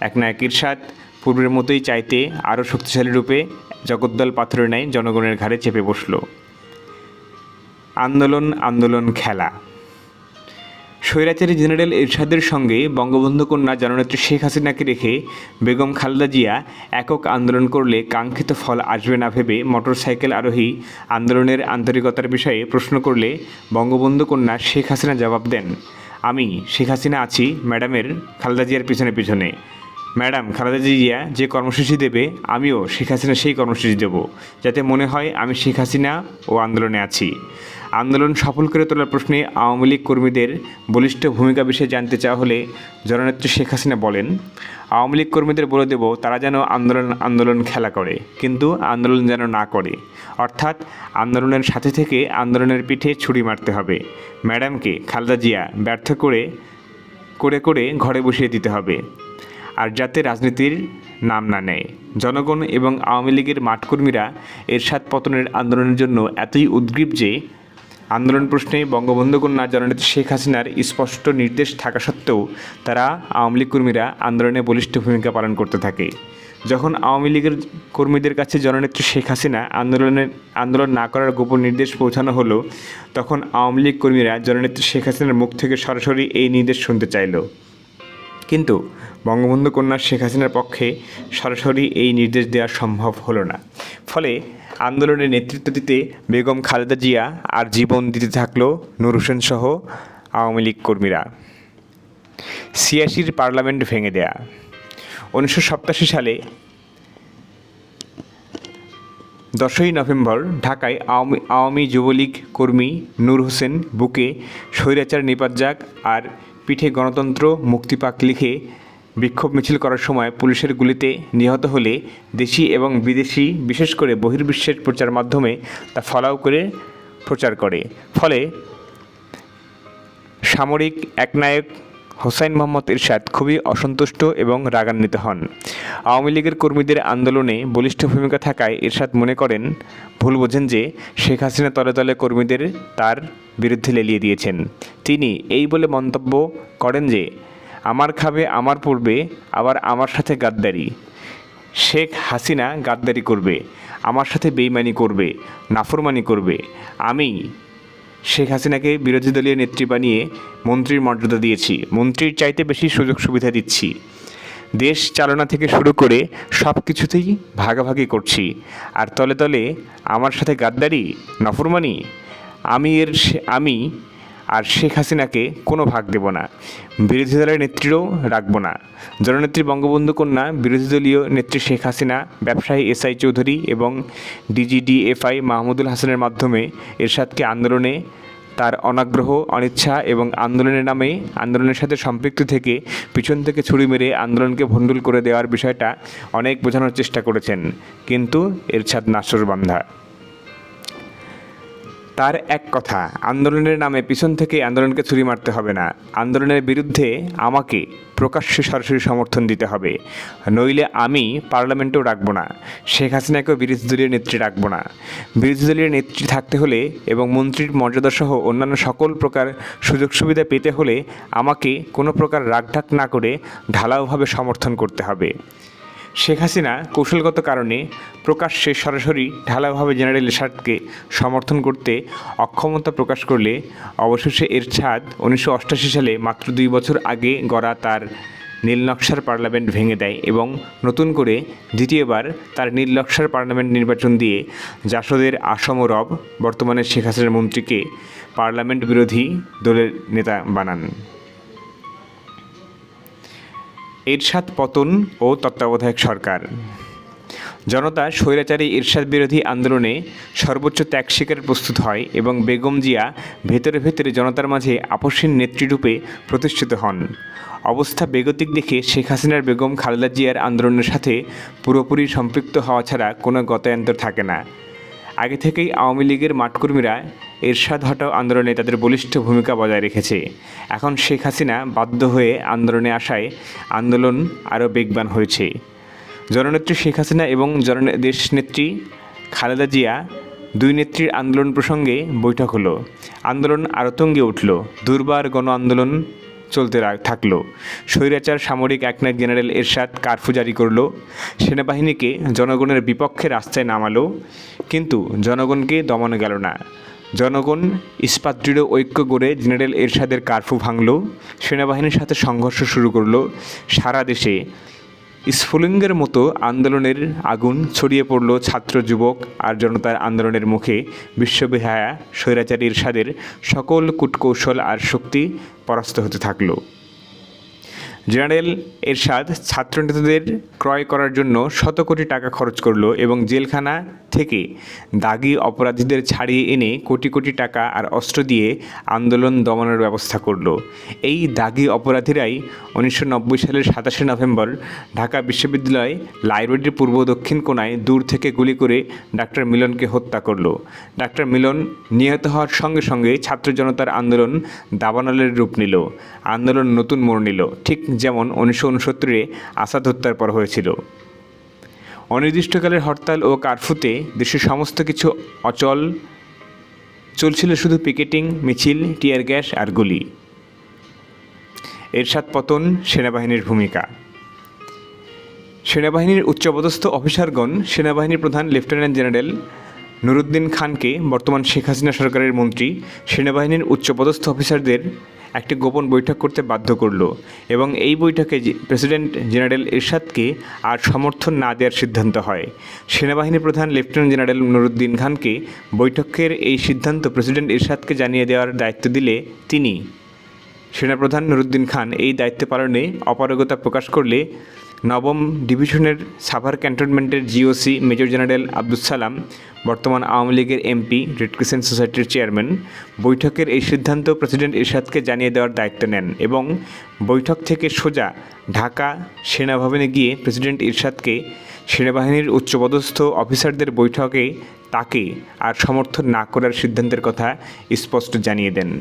একনায়ক এরশাদ পূর্বের মতোই চাইতে আরও শক্তিশালী রূপে জগদ্দল পাথরের ন্যায় জনগণের ঘাড়ে চেপে বসল। আন্দোলন আন্দোলন খেলা। স্বৈরাচারী জেনারেল এরশাদের সঙ্গে বঙ্গবন্ধু কন্যা জননেত্রী শেখ হাসিনাকে রেখে বেগম খালেদা জিয়া একক আন্দোলন করলে কাঙ্ক্ষিত ফল আসবে না ভেবে মোটরসাইকেল আরোহী আন্দোলনের আন্তরিকতার বিষয়ে প্রশ্ন করলে বঙ্গবন্ধু কন্যা শেখ হাসিনা জবাব দেন, আমি শেখ হাসিনা আছি ম্যাডামের খালেদা জিয়ার পিছনে পিছনে। ম্যাডাম খালেদা জিয়া যে কর্মসূচি দেবে আমিও শেখ হাসিনা সেই কর্মসূচি দেব, যাতে মনে হয় আমি শেখ হাসিনা ও আন্দোলনে আছি। আন্দোলন সফল করে তোলার প্রশ্নে আওয়ামী লীগ কর্মীদের বলিষ্ঠ ভূমিকা বিষয়ে জানতে চাওয়া হলে জননেত্রী শেখ হাসিনা বলেন, আওয়ামী লীগ কর্মীদের বলে দেব তারা যেন আন্দোলন আন্দোলন খেলা করে, কিন্তু আন্দোলন যেন না করে, অর্থাৎ আন্দোলনের সাথে থেকে আন্দোলনের পিঠে ছুরি মারতে হবে। ম্যাডামকে খালেদা জিয়া ব্যর্থ করে করে ঘরে বসিয়ে দিতে হবে, আর যাতে রাজনীতির নাম না নেয়। জনগণ এবং আওয়ামী লীগের মাঠকর্মীরা এরশাদ পতনের আন্দোলনের জন্য এতই উদ্গ্রীব যে আন্দোলন প্রশ্নে বঙ্গবন্ধু কন্যা জননেত্রী শেখ হাসিনার স্পষ্ট নির্দেশ থাকা সত্ত্বেও তারা আওয়ামী লীগ কর্মীরা আন্দোলনে বলিষ্ঠ ভূমিকা পালন করতে থাকে। যখন আওয়ামী লীগের কর্মীদের কাছে জননেত্রী শেখ হাসিনা আন্দোলন না করার গোপন নির্দেশ পৌঁছানো হলো, তখন আওয়ামী লীগ কর্মীরা জননেত্রী শেখ হাসিনার মুখ থেকে সরাসরি এই নির্দেশ শুনতে চাইল। কিন্তু বঙ্গবন্ধু কন্যা শেখ হাসিনার পক্ষে সরাসরি এই নির্দেশ দেওয়া সম্ভব হলো না। ফলে আন্দোলনের নেতৃত্ব দিতে বেগম খালেদা জিয়া আর জীবন দিতে থাকলো নূর হোসেন সহ আওয়ামী লীগ কর্মীরা। ৮৬ পার্লামেন্ট ভেঙে দেয়া। ১৯৮৭ সালে 10ই নভেম্বর ঢাকায় আওয়ামী যুবলীগ কর্মী নূর হোসেন বুকে স্বৈরাচার নিপাত যাক আর পিঠে গণতন্ত্র মুক্তি পাক লিখে বিক্ষোভ মিছিল করার সময় পুলিশের গুলিতে নিহত হলে দেশি এবং বিদেশি, বিশেষ করে বহির্বিশ্বের প্রচার মাধ্যমে তা ফলাও করে প্রচার করে। ফলে সামরিক একনায়ক হোসাইন মোহাম্মদ এরশাদ খুবই অসন্তুষ্ট এবং রাগান্বিত হন। আওয়ামী লীগের কর্মীদের আন্দোলনে বলিষ্ঠ ভূমিকা থাকায় এরশাদ মনে করেন, ভুল বোঝেন যে শেখ হাসিনা তলে তলে কর্মীদের তার বিরুদ্ধে লেলিয়ে দিয়েছেন। তিনি এই বলে মন্তব্য করেন যে, আমার খাবে আমার পড়বে, আবার আমার সাথে গাদ্দারি। শেখ হাসিনা গাদ্দারি করবে, আমার সাথে বেইমানি করবে, নাফরমানি করবে। আমি শেখ হাসিনাকে বিরোধী দলীয় নেত্রী বানিয়ে মন্ত্রীর মর্যাদা দিয়েছি, মন্ত্রীর চাইতে বেশি সুযোগ সুবিধা দিচ্ছি, দেশ চালনা থেকে শুরু করে সব কিছুতেই ভাগাভাগি করছি, আর তলে তলে আমার সাথে গাদ্দারি, নাফরমানি। আমি আর শেখ হাসিনাকে কোনো ভাগ দেব না, বিরোধী দলের নেত্রীরও রাখব না। জননেত্রী বঙ্গবন্ধু কন্যা বিরোধী দলীয় নেত্রী শেখ হাসিনা, ব্যবসায়ী এসআই চৌধুরী এবং ডিজিডিএফআই মাহমুদুল হাসানের মাধ্যমে এরশাদকে আন্দোলনে তার অনাগ্রহ, অনিচ্ছা এবং আন্দোলনের সাথে সম্পৃক্ত থেকে পিছন থেকে ছুরি মেরে আন্দোলনকে ভণ্ডুল করে দেওয়ার বিষয়টা অনেক বোঝানোর চেষ্টা করেছেন, কিন্তু এরশাদ নাছোড়বান্ধা। তার এক কথা, আন্দোলনের নামে পিছন থেকে আন্দোলনকে ছুরি মারতে হবে না, আন্দোলনের বিরুদ্ধে আমাকে প্রকাশ্যে সরাসরি সমর্থন দিতে হবে, নইলে আমি পার্লামেন্টেও রাখব না, শেখ হাসিনাকেও বিরোধী দলীয় নেত্রী রাখব না। বিরোধী দলীয় নেত্রী থাকতে হলে এবং মন্ত্রীর মর্যাদাসহ অন্যান্য সকল প্রকার সুযোগ সুবিধা পেতে হলে আমাকে কোনো প্রকার রাগঢাক না করে ঢালাওভাবে সমর্থন করতে হবে। শেখ হাসিনা কৌশলগত কারণে প্রকাশ্যে সরাসরি ঢালাওভাবে জেনারেল এরশাদকে সমর্থন করতে অক্ষমতা প্রকাশ করলে অবশেষে এরশাদ 1988 সালে মাত্র 2 বছর আগে গড়া তার নীল নকশার পার্লামেন্ট ভেঙে দেয় এবং নতুন করে দ্বিতীয়বার তার নীল নকশার পার্লামেন্ট নির্বাচন দিয়ে জাসদের আসম রব বর্তমানে শেখ হাসিনার মন্ত্রীকে পার্লামেন্ট বিরোধী দলের নেতা বানান। এরশাদ পতন ও তত্ত্বাবধায়ক সরকার। জনতা স্বৈরাচারী এরশাদ বিরোধী আন্দোলনে সর্বোচ্চ ত্যাগ স্বীকারে প্রস্তুত হয় এবং বেগম জিয়া ভেতরে ভেতরে জনতার মাঝে আপসহীন নেত্রীরূপে প্রতিষ্ঠিত হন। অবস্থা বেগতিক দেখে শেখ হাসিনার বেগম খালেদা জিয়ার আন্দোলনের সাথে পুরোপুরি সম্পৃক্ত হওয়া ছাড়া কোনো গতান্তর থাকে না। আগে থেকেই আওয়ামী লীগের মাঠকর্মীরা এরশাদ হটাও আন্দোলনে তাদের বলিষ্ঠ ভূমিকা বজায় রেখেছে। এখন শেখ হাসিনা বাধ্য হয়ে আন্দোলনে আসায় আন্দোলন আরও বেগবান হয়েছে। জননেত্রী শেখ হাসিনা এবং দেশনেত্রী খালেদা জিয়া দুই নেত্রীর আন্দোলন প্রসঙ্গে বৈঠক হলো। আন্দোলন আরও তুঙ্গে উঠল। দুর্বার গণ আন্দোলন চলতে থাকলো। স্বৈরাচার সামরিক একনায়ক জেনারেল এরশাদ কারফিউ জারি করলো, সেনাবাহিনীকে জনগণের বিপক্ষে রাস্তায় নামালো, কিন্তু জনগণকে দমানো গেল না। জনগণ ইস্পাতদৃঢ় ঐক্য গড়ে জেনারেল এরশাদের কারফিউ ভাঙল, সেনাবাহিনীর সাথে সংঘর্ষ শুরু করলো। সারা দেশে স্ফুলিঙ্গের মতো আন্দোলনের আগুন ছড়িয়ে পড়ল ছাত্র, যুবক আর জনতার আন্দোলনের মুখে বিশ্ববিহায়া স্বৈরাচারী এরশাদের সকল কূটকৌশল আর শক্তি পরাস্ত হতে থাকল। জেনারেল এরশাদ ছাত্রনেতাদের ক্রয় করার জন্য শত কোটি টাকা খরচ করল এবং জেলখানা থেকে দাগী অপরাধীদের ছাড়িয়ে এনে কোটি কোটি টাকা আর অস্ত্র দিয়ে আন্দোলন দমনের ব্যবস্থা করল। এই দাগী অপরাধীরাই 1990 সালের 27 নভেম্বর ঢাকা বিশ্ববিদ্যালয় লাইব্রেরির পূর্ব দক্ষিণ কোণায় দূর থেকে গুলি করে ডাক্তার মিলনকে হত্যা করল। ডাক্তার মিলন নিহত হওয়ার সঙ্গে সঙ্গে ছাত্র জনতার আন্দোলন দাবানলের রূপ নিল। আন্দোলন নতুন মোড় নিল, ঠিক যেমন 1969-এ আসাদ হত্যার পর হয়েছিল। অনির্দিষ্টকালের হরতাল ও কারফিউতে দেশের সমস্ত কিছু অচল, চলছিল শুধু পিকেটিং, মিছিল, টিয়ার গ্যাস আর গুলি। এরশাদ পতন, সেনাবাহিনীর ভূমিকা। সেনাবাহিনীর উচ্চপদস্থ অফিসারগণ সেনাবাহিনীর প্রধান লেফটেন্যান্ট জেনারেল নুরুদ্দিন খানকে, বর্তমান শেখ হাসিনা সরকারের মন্ত্রী, সেনাবাহিনীর উচ্চপদস্থ অফিসারদের একটি গোপন বৈঠক করতে বাধ্য করল এবং এই বৈঠকে প্রেসিডেন্ট জেনারেল এরশাদকে আর সমর্থন না দেওয়ার সিদ্ধান্ত হয়। সেনাবাহিনী প্রধান লেফটেন্যান্ট জেনারেল নুরুদ্দিন খানকে বৈঠকের এই সিদ্ধান্ত প্রেসিডেন্ট এরশাদকে জানিয়ে দেওয়ার দায়িত্ব দিলে তিনি, সেনাপ্রধান নুরুদ্দিন খান, এই দায়িত্ব পালনে অপারগতা প্রকাশ করলে নবম ডিভিশনের সাভার ক্যান্টনমেন্টের GOC major general Abdus Salam, বর্তমান আওয়ামী লীগের এমপি, রেড ক্রিসেন্ট সোসাইটির চেয়ারম্যান, বৈঠকের এই সিদ্ধান্ত প্রেসিডেন্ট এরশাদকে জানিয়ে দেওয়ার দায়িত্ব নেন এবং বৈঠক থেকে সোজা ঢাকা সেনাভবনে গিয়ে প্রেসিডেন্ট এরশাদকে সেনাবাহিনীর উচ্চপদস্থ অফিসারদের বৈঠকে তাকে আর সমর্থন না করার সিদ্ধান্তের কথা স্পষ্ট জানিয়ে দেন।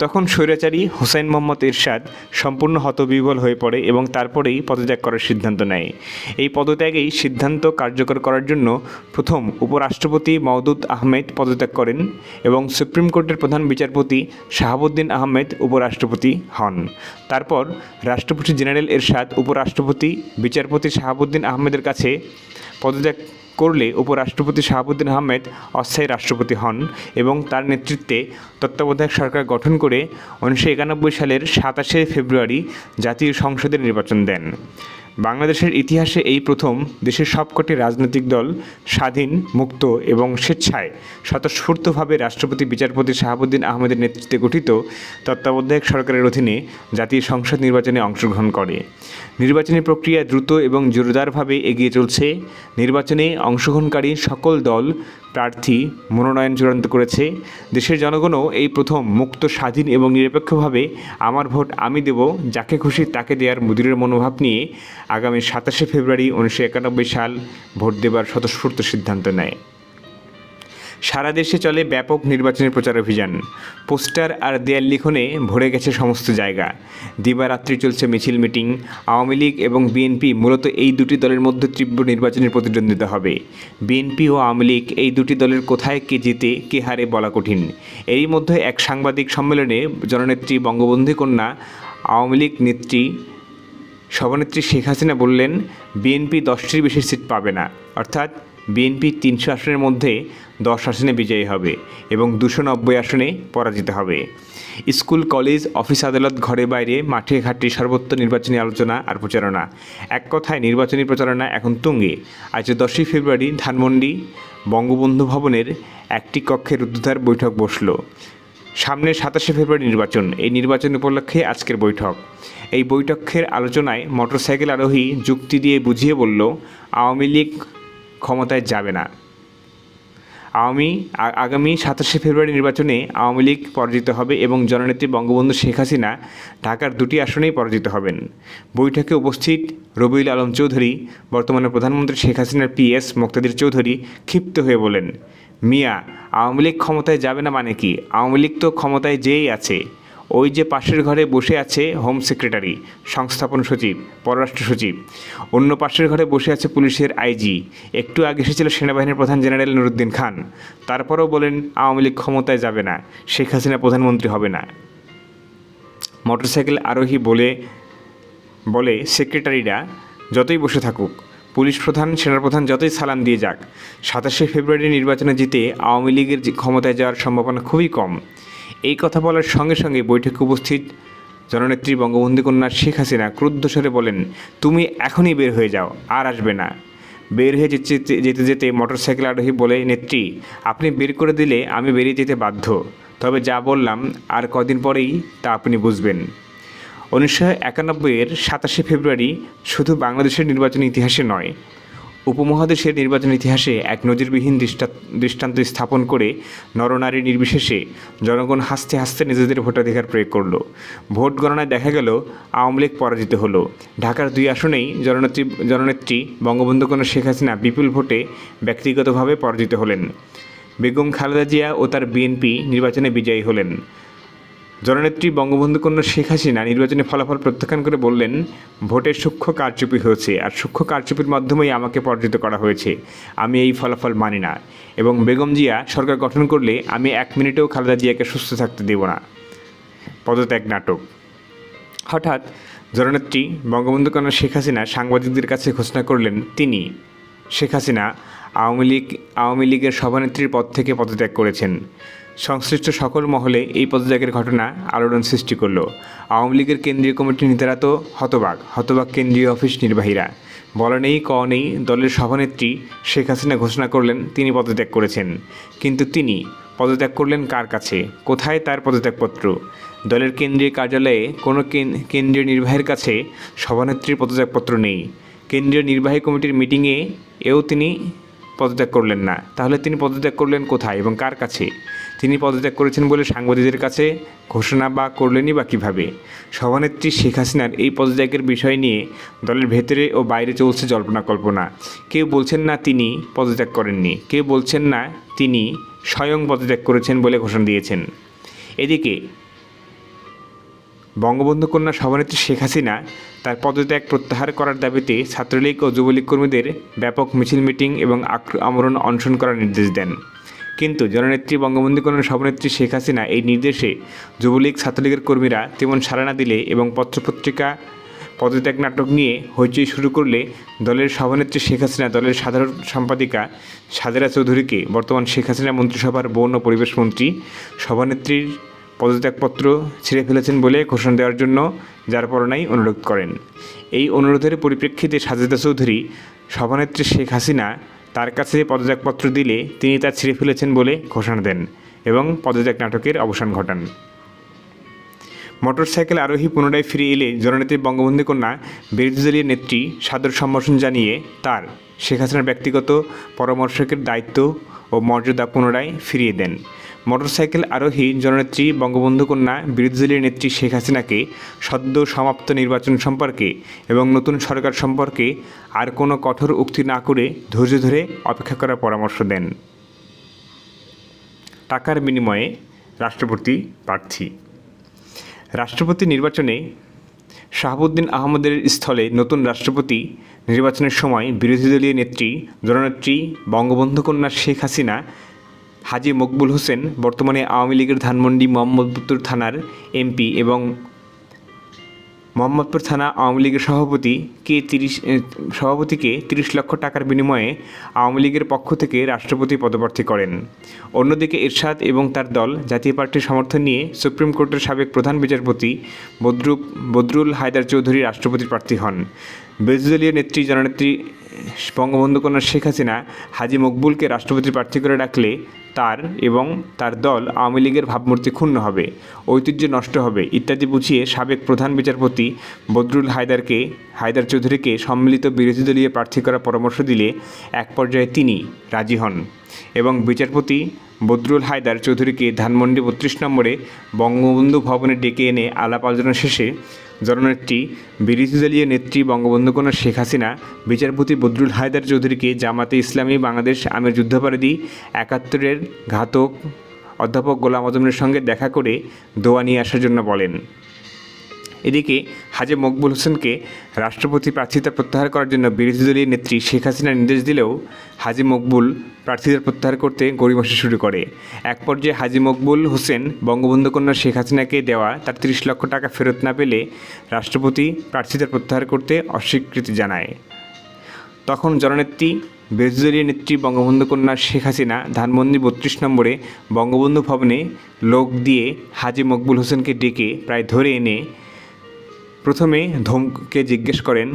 তখন স্বৈরাচারী হুসাইন মোহাম্মদ এরশাদ সম্পূর্ণ হতবিহ্বল হয়ে পড়ে এবং তারপরেই পদত্যাগ করার সিদ্ধান্ত নেয়। এই পদত্যাগেই সিদ্ধান্ত কার্যকর করার জন্য প্রথম উপরাষ্ট্রপতি মওদুদ আহমেদ পদত্যাগ করেন এবং সুপ্রিম কোর্টের প্রধান বিচারপতি শাহাবুদ্দিন আহমেদ উপরাষ্ট্রপতি হন। তারপর রাষ্ট্রপতি জেনারেল এরশাদ উপরাষ্ট্রপতি বিচারপতি শাহাবুদ্দিন আহমেদের কাছে পদত্যাগ করলে উপরাষ্ট্রপতি শাহাবুদ্দিন আহমেদ অস্থায়ী রাষ্ট্রপতি হন এবং তার নেতৃত্বে তত্ত্বাবধায়ক সরকার গঠন করে 1991 সালের 27 ফেব্রুয়ারি জাতীয় সংসদের নির্বাচন দেন। বাংলাদেশের ইতিহাসে এই প্রথম দেশের সবকটি রাজনৈতিক দল স্বাধীন, মুক্ত এবং স্বেচ্ছায় স্বতঃস্ফূর্তভাবে রাষ্ট্রপতি বিচারপতি শাহাবুদ্দিন আহমেদের নেতৃত্বে গঠিত তত্ত্বাবধায়ক সরকারের অধীনে জাতীয় সংসদ নির্বাচনে অংশগ্রহণ করে। নির্বাচনী প্রক্রিয়া দ্রুত এবং জোরদারভাবে এগিয়ে চলছে। নির্বাচনে অংশগ্রহণকারী সকল দল প্রার্থী মনোনয়ন চূড়ান্ত করেছে। দেশের জনগণও এই প্রথম মুক্ত, স্বাধীন এবং নিরপেক্ষভাবে আমার ভোট আমি দেব, যাকে খুশি তাকে দেওয়ার মুদিরের মনোভাব নিয়ে আগামী 27 ফেব্রুয়ারি 1991 সাল ভোট দেবার স্বতঃস্ফূর্ত সিদ্ধান্ত নেয়। সারা দেশে চলে ব্যাপক নির্বাচনী প্রচার অভিযান। পোস্টার আর দেয়াল লিখনে ভরে গেছে সমস্ত জায়গা। দিবারাত্রি চলছে মিছিল, মিটিং। আওয়ামী লীগ এবং বিএনপি মূলত এই দুটি দলের মধ্যে তীব্র নির্বাচনী প্রতিদ্বন্দ্বিতা হবে। বিএনপি ও আওয়ামী লীগ এই দুটি দলের কোথায় কে জিতে কে হারে বলা কঠিন। এরই মধ্যে এক সাংবাদিক সম্মেলনে জননেত্রী বঙ্গবন্ধু কন্যা আওয়ামী লীগ নেত্রী সভানেত্রী শেখ হাসিনা বললেন, বিএনপি 10টির বেশি সিট পাবে না, অর্থাৎ বিএনপি 300 আসনের মধ্যে 10 আসনে বিজয়ী হবে এবং 290 আসনে পরাজিত হবে। স্কুল, কলেজ, অফিস, আদালত, ঘরে বাইরে, মাঠে ঘাটে সর্বত্র নির্বাচনী আলোচনা আর প্রচারণা। এক কথায় নির্বাচনী প্রচারণা এখন তুঙ্গে। আজ 10 ফেব্রুয়ারি ধানমন্ডি বঙ্গবন্ধু ভবনের একটি কক্ষে রুদ্ধদ্বার বৈঠক বসল। সামনে 27 ফেব্রুয়ারি নির্বাচন। এই নির্বাচন উপলক্ষে আজকের বৈঠক। এই বৈঠকের আলোচনায় মোটরসাইকেল আরোহী যুক্তি দিয়ে বুঝিয়ে বলল, আওয়ামী লীগ ক্ষমতায় যাবে না। আগামী 27 ফেব্রুয়ারি নির্বাচনে আওয়ামী লীগ পরাজিত হবে এবং জননেত্রী বঙ্গবন্ধু শেখ হাসিনা ঢাকার 2টি আসনেই পরাজিত হবেন। বৈঠকে উপস্থিত রবিউল আলম চৌধুরী, বর্তমানে প্রধানমন্ত্রী শেখ হাসিনার পিএস মুক্তাদির চৌধুরী ক্ষিপ্ত হয়ে বলেন, মিয়া, আওয়ামী লীগ ক্ষমতায় যাবে না মানে কি? আওয়ামী লীগ তো ক্ষমতায় যেই আছে। ওই যে পাশের ঘরে বসে আছে হোম সেক্রেটারি, সংস্থাপন সচিব, পররাষ্ট্র সচিব, অন্য পাশের ঘরে বসে আছে পুলিশের আইজি, একটু আগে এসেছিল সেনাবাহিনীর প্রধান জেনারেল নুরুদ্দিন খান। তারপরেও বলেন আওয়ামী লীগ ক্ষমতায় যাবে না, শেখ হাসিনা প্রধানমন্ত্রী হবে না। মোটরসাইকেল আরোহী বলে সেক্রেটারিরা যতই বসে থাকুক, পুলিশ প্রধান, সেনাপ্রধান যতই সালাম দিয়ে যাক, 27শে ফেব্রুয়ারি নির্বাচনে জিতে আওয়ামী লীগের ক্ষমতায় যাওয়ার সম্ভাবনা খুবই কম। এই কথা বলার সঙ্গে সঙ্গে বৈঠকে উপস্থিত জননেত্রী বঙ্গবন্ধু কন্যা শেখ হাসিনা ক্রুদ্ধ স্বরে বলেন, তুমি এখনই বের হয়ে যাও, আর আসবে না। বের হয়ে যেতে যেতে মোটরসাইকেল আরোহী বলে, নেত্রী, আপনি বের করে দিলে আমি বেরিয়ে যেতে বাধ্য, তবে যা বললাম আর কদিন পরেই তা আপনি বুঝবেন। 1991-এর 27শে ফেব্রুয়ারি শুধু বাংলাদেশের নির্বাচনী ইতিহাসে নয়, উপমহাদেশের নির্বাচন ইতিহাসে এক নজিরবিহীন দৃষ্টান্ত স্থাপন করে নরনারী নির্বিশেষে জনগণ হাসতে হাসতে নিজেদের ভোটাধিকার প্রয়োগ করল। ভোট গণনায় দেখা গেল আওয়ামী লীগ পরাজিত হলো। ঢাকার 2 আসনেই জননেত্রী বঙ্গবন্ধু কন্যা শেখ হাসিনা বিপুল ভোটে ব্যক্তিগতভাবে পরাজিত হলেন। বেগম খালেদা জিয়া ও তার বিএনপি নির্বাচনে বিজয়ী হলেন। জননেত্রী বঙ্গবন্ধু কন্যা শেখ হাসিনা নির্বাচনে ফলাফল প্রত্যাখ্যান করে বললেন, ভোটের সূক্ষ্ম কারচুপি হয়েছে, আর সূক্ষ্ম কারচুপির মাধ্যমেই আমাকে পরাজিত করা হয়েছে। আমি এই ফলাফল মানি না, এবং বেগম জিয়া সরকার গঠন করলে আমি 1 মিনিটেও খালেদা জিয়াকে সুস্থ থাকতে দেব না। পদত্যাগ নাটক। হঠাৎ জননেত্রী বঙ্গবন্ধু কন্যা শেখ হাসিনা সাংবাদিকদের কাছে ঘোষণা করলেন, তিনি, শেখ হাসিনা, আওয়ামী লীগের সভানেত্রীর পদ থেকে পদত্যাগ করেছেন। সংশ্লিষ্ট সকল মহলে এই পদত্যাগের ঘটনা আলোড়ন সৃষ্টি করল। আওয়ামী লীগের কেন্দ্রীয় কমিটির নেতারা তো হতবাক কেন্দ্রীয় অফিস নির্বাহীরা। বলা নেই ক নেই, দলের সভানেত্রী শেখ হাসিনা ঘোষণা করলেন তিনি পদত্যাগ করেছেন। কিন্তু তিনি পদত্যাগ করলেন কার কাছে? কোথায় তার পদত্যাগপত্র? দলের কেন্দ্রীয় কার্যালয়ে কোনো কেন্দ্রীয় নির্বাহীর কাছে সভানেত্রীর পদত্যাগপত্র নেই। কেন্দ্রীয় নির্বাহী কমিটির মিটিংয়ে তিনি পদত্যাগ করলেন না। তাহলে তিনি পদত্যাগ করলেন কোথায় এবং কার কাছে? তিনি পদত্যাগ করেছেন বলে সাংবাদিকদের কাছে ঘোষণা করলেনই বা কীভাবে? সভানেত্রী শেখ হাসিনার এই পদত্যাগের বিষয় নিয়ে দলের ভেতরে ও বাইরে চলছে জল্পনা কল্পনা। কেউ বলছেন না তিনি পদত্যাগ করেননি, কেউ বলছেন না তিনি স্বয়ং পদত্যাগ করেছেন বলে ঘোষণা দিয়েছেন। এদিকে বঙ্গবন্ধু কন্যা সভানেত্রী শেখ হাসিনা তার পদত্যাগ প্রত্যাহার করার দাবিতে ছাত্রলীগ ও যুবলীগ কর্মীদের ব্যাপক মিছিল, মিটিং এবং আমরণ অনশন করার নির্দেশ দেন। কিন্তু জননেত্রী বঙ্গবন্ধু কন্যা সভানেত্রী শেখ হাসিনা এই নির্দেশে যুবলীগ, ছাত্রলীগের কর্মীরা তেমন সাড়া না দিলে এবং পত্রপত্রিকা পদত্যাগ নাটক নিয়ে হইচই শুরু করলে দলের সভানেত্রী শেখ হাসিনা দলের সাধারণ সম্পাদিকা সাদেরা চৌধুরীকে, বর্তমান শেখ হাসিনা মন্ত্রিসভার বন ও পরিবেশ মন্ত্রী, সভানেত্রীর পদত্যাগপত্র ছিঁড়ে ফেলেছেন বলে ঘোষণা দেওয়ার জন্য যার পরনাই অনুরোধ করেন। এই অনুরোধের পরিপ্রেক্ষিতে সাজেদা চৌধুরী সভানেত্রী শেখ হাসিনা তার কাছে পদত্যাগপত্র দিলে তিনি তা ছিঁড়ে ফেলেছেন বলে ঘোষণা দেন এবং পদত্যাগ নাটকের অবসান ঘটান। মোটরসাইকেল আরোহী পুনরায় ফিরে এলে জননেত্রী বঙ্গবন্ধু কন্যা বিরোধী দলীয় নেত্রী সাদর সম্ভাষণ জানিয়ে তার, শেখ হাসিনার ব্যক্তিগত পরামর্শকের দায়িত্ব ও মর্যাদা পুনরায় ফিরিয়ে দেন। মোটরসাইকেল আরোহী জননেত্রী বঙ্গবন্ধু কন্যা বিরোধী দলীয় নেত্রী শেখ হাসিনাকে সদ্য সমাপ্ত নির্বাচন সম্পর্কে এবং নতুন সরকার সম্পর্কে আর কোনো কঠোর উক্তি না করে ধৈর্য ধরে অপেক্ষা করার পরামর্শ দেন। টাকার বিনিময়ে রাষ্ট্রপতি প্রার্থী। রাষ্ট্রপতি নির্বাচনে শাহাবুদ্দিন আহমদের স্থলে নতুন রাষ্ট্রপতি নির্বাচনের সময় বিরোধী দলীয় নেত্রী জননেত্রী বঙ্গবন্ধু কন্যা শেখ হাসিনা হাজী মকবুল হোসেন, বর্তমানে আওয়ামী লীগের ধানমন্ডি মোহাম্মদপুর থানার এমপি এবং মোহাম্মদপুর থানা আওয়ামী লীগের সভাপতিকে 30 লক্ষ টাকার বিনিময়ে আওয়ামী লীগের পক্ষ থেকে রাষ্ট্রপতি পদপ্রার্থী করেন। অন্যদিকে এরশাদ এবং তার দল জাতীয় পার্টির সমর্থন নিয়ে সুপ্রিম কোর্টের সাবেক প্রধান বিচারপতি বদরুল হায়দার চৌধুরী রাষ্ট্রপতির প্রার্থী হন। বিরোধী দলীয় নেত্রী জননেত্রী বঙ্গবন্ধু কন্যা শেখ হাসিনা হাজী মকবুলকে রাষ্ট্রপতির প্রার্থী করে ডাকলে তার এবং তার দল আওয়ামী লীগের ভাবমূর্তি ক্ষুণ্ণ হবে, ঐতিহ্য নষ্ট হবে ইত্যাদি বুঝিয়ে সাবেক প্রধান বিচারপতি বদরুল হায়দার চৌধুরীকে সম্মিলিত বিরোধী দলীয় প্রার্থী করার পরামর্শ দিলে এক পর্যায়ে তিনি রাজি হন এবং বিচারপতি বদরুল হায়দার চৌধুরীকে ধানমন্ডি 32 নম্বরে বঙ্গবন্ধু ভবনে ডেকে এনে আলাপ আলোচনা শেষে জননেত্রী বিরোধী দলীয় নেত্রী বঙ্গবন্ধু কন্যা শেখ হাসিনা বিচারপতি বদরুল হায়দার চৌধুরীকে জামাতে ইসলামী বাংলাদেশ আমির যুদ্ধাপরাধী 71-এর ঘাতক অধ্যাপক গোলাম আজমের সঙ্গে দেখা করে দোয়া নিয়ে আসার জন্য বলেন। এদিকে হাজী মকবুল হোসেনকে রাষ্ট্রপতি প্রার্থিতা প্রত্যাহার করার জন্য বিরোধী দলীয় নেত্রী শেখ হাসিনা নির্দেশ দিলেও হাজী মকবুল প্রার্থিতা প্রত্যাহার করতে গড়িমসি শুরু করে। এক পর্যায়ে হাজী মকবুল হোসেন বঙ্গবন্ধু কন্যা শেখ হাসিনাকে দেওয়া তার 30 লক্ষ টাকা ফেরত না পেলে রাষ্ট্রপতি প্রার্থিতা প্রত্যাহার করতে অস্বীকৃতি জানায়। তখন জননেত্রী বিরোধী দলীয় নেত্রী বঙ্গবন্ধু কন্যা শেখ হাসিনা ধানমন্ডি 32 নম্বরে বঙ্গবন্ধু ভবনে লোক দিয়ে হাজী মকবুল হোসেনকে ডেকে প্রায় ধরে এনে প্রথমে ধমকে জিজ্ঞেস করেন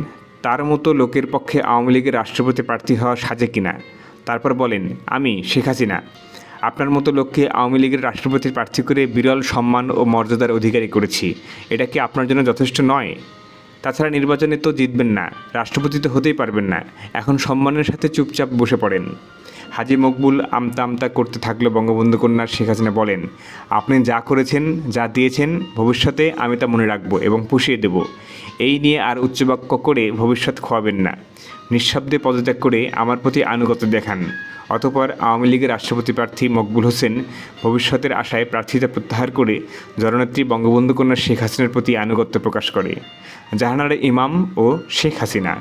তার মতো লোকের পক্ষে আওয়ামী লীগের রাষ্ট্রপতি প্রার্থী হওয়া সাজে কিনা। তারপর বলেন, আমি শেখ হাসিনা আপনার মতো লোককে আওয়ামী লীগের রাষ্ট্রপতির প্রার্থী করে বিরল সম্মান ও মর্যাদার অধিকারী করেছি। এটা কি আপনার জন্য যথেষ্ট নয়? তাছাড়া নির্বাচনে তো জিতবেন না, রাষ্ট্রপতি তো হতেই পারবেন না। এখন সম্মানের সাথে চুপচাপ বসে পড়েন। হাজী মকবুল আমতা আমতা করতে থাকলো। বঙ্গবন্ধু কন্যা শেখ হাসিনা বলেন, আপনি যা করেছেন, যা দিয়েছেন, ভবিষ্যতে আমি তা মনে রাখবো এবং পুষিয়ে দেব। এই নিয়ে আর উচ্চবাক্য করে ভবিষ্যৎ খোয়াবেন না। নিঃশব্দে পদত্যাগ করে আমার প্রতি আনুগত্য দেখান। অতঃপর আওয়ামী লীগের রাষ্ট্রপতি প্রার্থী মকবুল হোসেন ভবিষ্যতের আশায় প্রার্থিতা প্রত্যাহার করে জননেত্রী বঙ্গবন্ধু কন্যা শেখ হাসিনার প্রতি আনুগত্য প্রকাশ করে। জাহানারা ইমাম ও শেখ হাসিনা।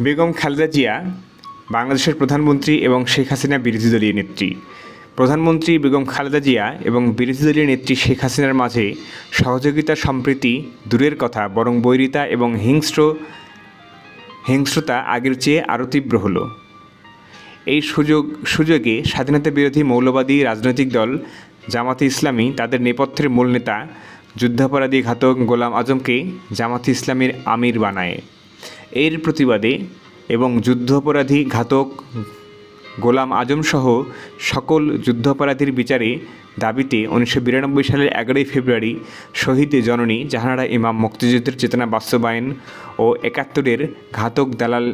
বেগম খালেদা জিয়া বাংলাদেশের প্রধানমন্ত্রী এবং শেখ হাসিনা বিরোধী দলীয় নেত্রী। প্রধানমন্ত্রী বেগম খালেদা জিয়া এবং বিরোধী দলীয় নেত্রী শেখ হাসিনার মাঝে সহযোগিতা সম্প্রীতি দূরের কথা, বরং বৈরিতা এবং হিংস্রতা আগের চেয়ে আরও তীব্র হলো। এই সুযোগে স্বাধীনতা বিরোধী মৌলবাদী রাজনৈতিক দল জামাতে ইসলামী তাদের নেপথ্যের মূল নেতা যুদ্ধাপরাধী ঘাতক গোলাম আজমকে জামাতে ইসলামীর আমির বানায়। এর প্রতিবাদে এবং যুদ্ধাপরাধী ঘাতক গোলাম আজম সহ সকল যুদ্ধাপরাধীর বিচারে দাবিতে 1992 সালের 11 ফেব্রুয়ারি শহীদ জননী জাহানারা ইমাম মুক্তিযুদ্ধের চেতনা বাস্তবায়ন ও 71-এর ঘাতক দালাল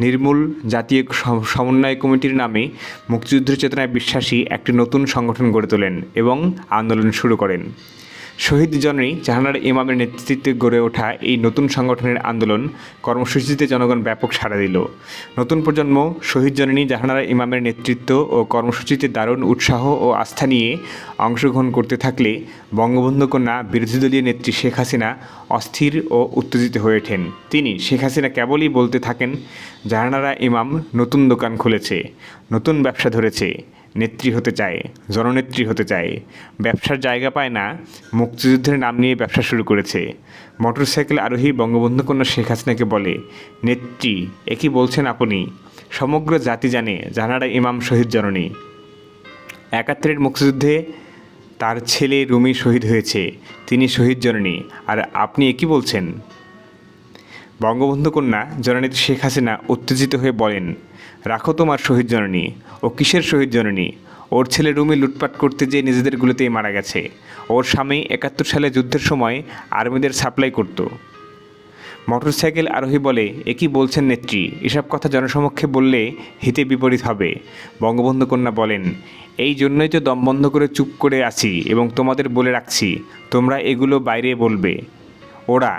নির্মূল জাতীয় সমন্বয় কমিটির নামে মুক্তিযুদ্ধের চেতনায় বিশ্বাসী একটি নতুন সংগঠন গড়ে তোলেন এবং আন্দোলন শুরু করেন। শহীদ জননী জাহানারা ইমামের নেতৃত্বে গড়ে ওঠা এই নতুন সংগঠনের আন্দোলন কর্মসূচিতে জনগণ ব্যাপক সাড়া দিল। নতুন প্রজন্ম শহীদ জননী জাহানারা ইমামের নেতৃত্ব ও কর্মসূচিতে দারুণ উৎসাহ ও আস্থা নিয়ে অংশগ্রহণ করতে থাকলে বঙ্গবন্ধু কন্যা বিরোধী দলীয় নেত্রী শেখ হাসিনা অস্থির ও উত্তেজিত হয়ে ওঠেন। শেখ হাসিনা কেবলই বলতে থাকেন, জাহানারা ইমাম নতুন দোকান খুলেছে, নতুন ব্যবসা ধরেছে, নেত্রী হতে চায়, জননেত্রী হতে চায়, ব্যবসার জায়গা পায় না, মুক্তিযুদ্ধের নাম নিয়ে ব্যবসা শুরু করেছে। মোটরসাইকেল আরোহী বঙ্গবন্ধু কন্যা শেখ হাসিনাকে বলে, নেত্রী একই বলছেন আপনি, সমগ্র জাতি জানে জাহানারা ইমাম শহীদ জননী। 71-এর মুক্তিযুদ্ধে তার ছেলে রুমি শহীদ হয়েছে, তিনি শহীদ জননী, আর আপনি একই বলছেন। বঙ্গবন্ধু কন্যা জননেত্রী শেখ হাসিনা উত্তেজিত হয়ে বলেন, রাখো তোমার শহীদ জননী। ও কিসের শহীদ জননী? ওর ছেলে রুমি লুটপাট করতে যেয়ে নিজেদের গুলিতেই মারা গেছে। ওর স্বামী 71 সালে যুদ্ধের সময় আর্মিদের সাপ্লাই করত। মোটরসাইকেল আরোহী বলে, একই বলছেন নেত্রী, এসব কথা জনসমক্ষে বললে হিতে বিপরীত হবে। বঙ্গবন্ধু কন্যা বলেন, এই জন্যই তো দম বন্ধ করে চুপ করে আছি এবং তোমাদের বলে রাখছি, তোমরা এগুলো বাইরে বলবে। ওরা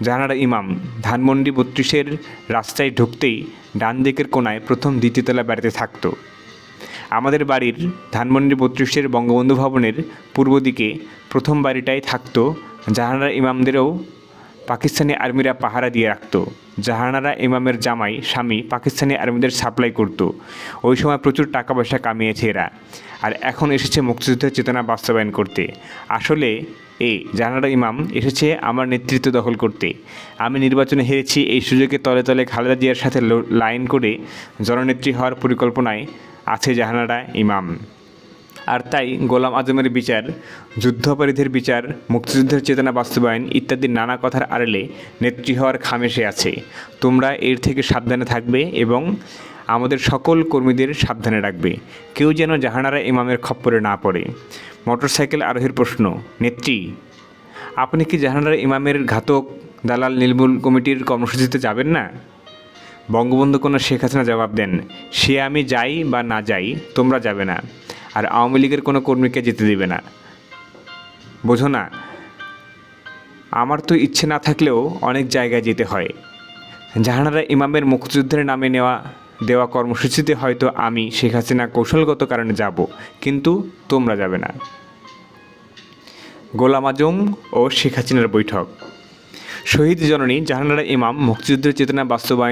জাহানারা ইমাম ধানমন্ডি 32-এর রাস্তায় ঢুকতেই ডান দিকের কোনায় প্রথম দ্বিতীয়তলা বাড়িতে থাকত। আমাদের বাড়ির ধানমন্ডি 32-এর বঙ্গবন্ধু ভবনের পূর্ব দিকে প্রথম বাড়িটাই থাকত। জাহানারা ইমামদেরও পাকিস্তানি আর্মিরা পাহারা দিয়ে রাখত। জাহানারা ইমামের স্বামী পাকিস্তানি আর্মিদের সাপ্লাই করত। ওই সময় প্রচুর টাকা পয়সা কামিয়েছে এরা, আর এখন এসেছে মুক্তিযুদ্ধের চেতনা বাস্তবায়ন করতে। আসলে জাহানারা ইমাম এসেছে আমার নেতৃত্ব দখল করতে। আমি নির্বাচনে হেরেছি, এই সুযোগে তলে তলে খালেদা জিয়ার সাথে লাইন করে জননেত্রী হওয়ার পরিকল্পনায় আছে জাহানারা ইমাম। আর তাই গোলাম আজমের বিচার, যুদ্ধাপরাধীর বিচার, মুক্তিযুদ্ধের চেতনা বাস্তবায়ন ইত্যাদি নানা কথার আড়ালে নেত্রী হওয়ার খামেশে আছে। তোমরা এর থেকে সাবধানে থাকবে এবং আমাদের সকল কর্মীদের সাবধানে রাখবে, কেউ যেন জাহানারা ইমামের খপ্পরে না পড়ে। মোটরসাইকেল আরোহীর প্রশ্ন, নেত্রী আপনি কি জাহানারা ইমামের ঘাতক দালাল নির্মূল কমিটির কর্মসূচিতে যাবেন না? বঙ্গবন্ধু কন্যা শেখ হাসিনা জবাব দেন, সে আমি যাই বা না যাই তোমরা যাবে না, আর আওয়ামী লীগের কোনো কর্মীকে যেতে দেবে না। বোঝো না, আমার তো ইচ্ছে না থাকলেও অনেক জায়গায় যেতে হয়। জাহানারা ইমামের মুক্তিযুদ্ধের নামে দেওয়া কর্মসূচিতে হয়তো আমি শেখ হাসিনা কৌশলগত কারণে যাব, কিন্তু তোমরা যাবে না। গোলাম আজম ও শেখ হাসিনার বৈঠক। শহীদ জননী জাহানারা ইমাম মুক্তিযুদ্ধের চেতনা বাস্তবায়ন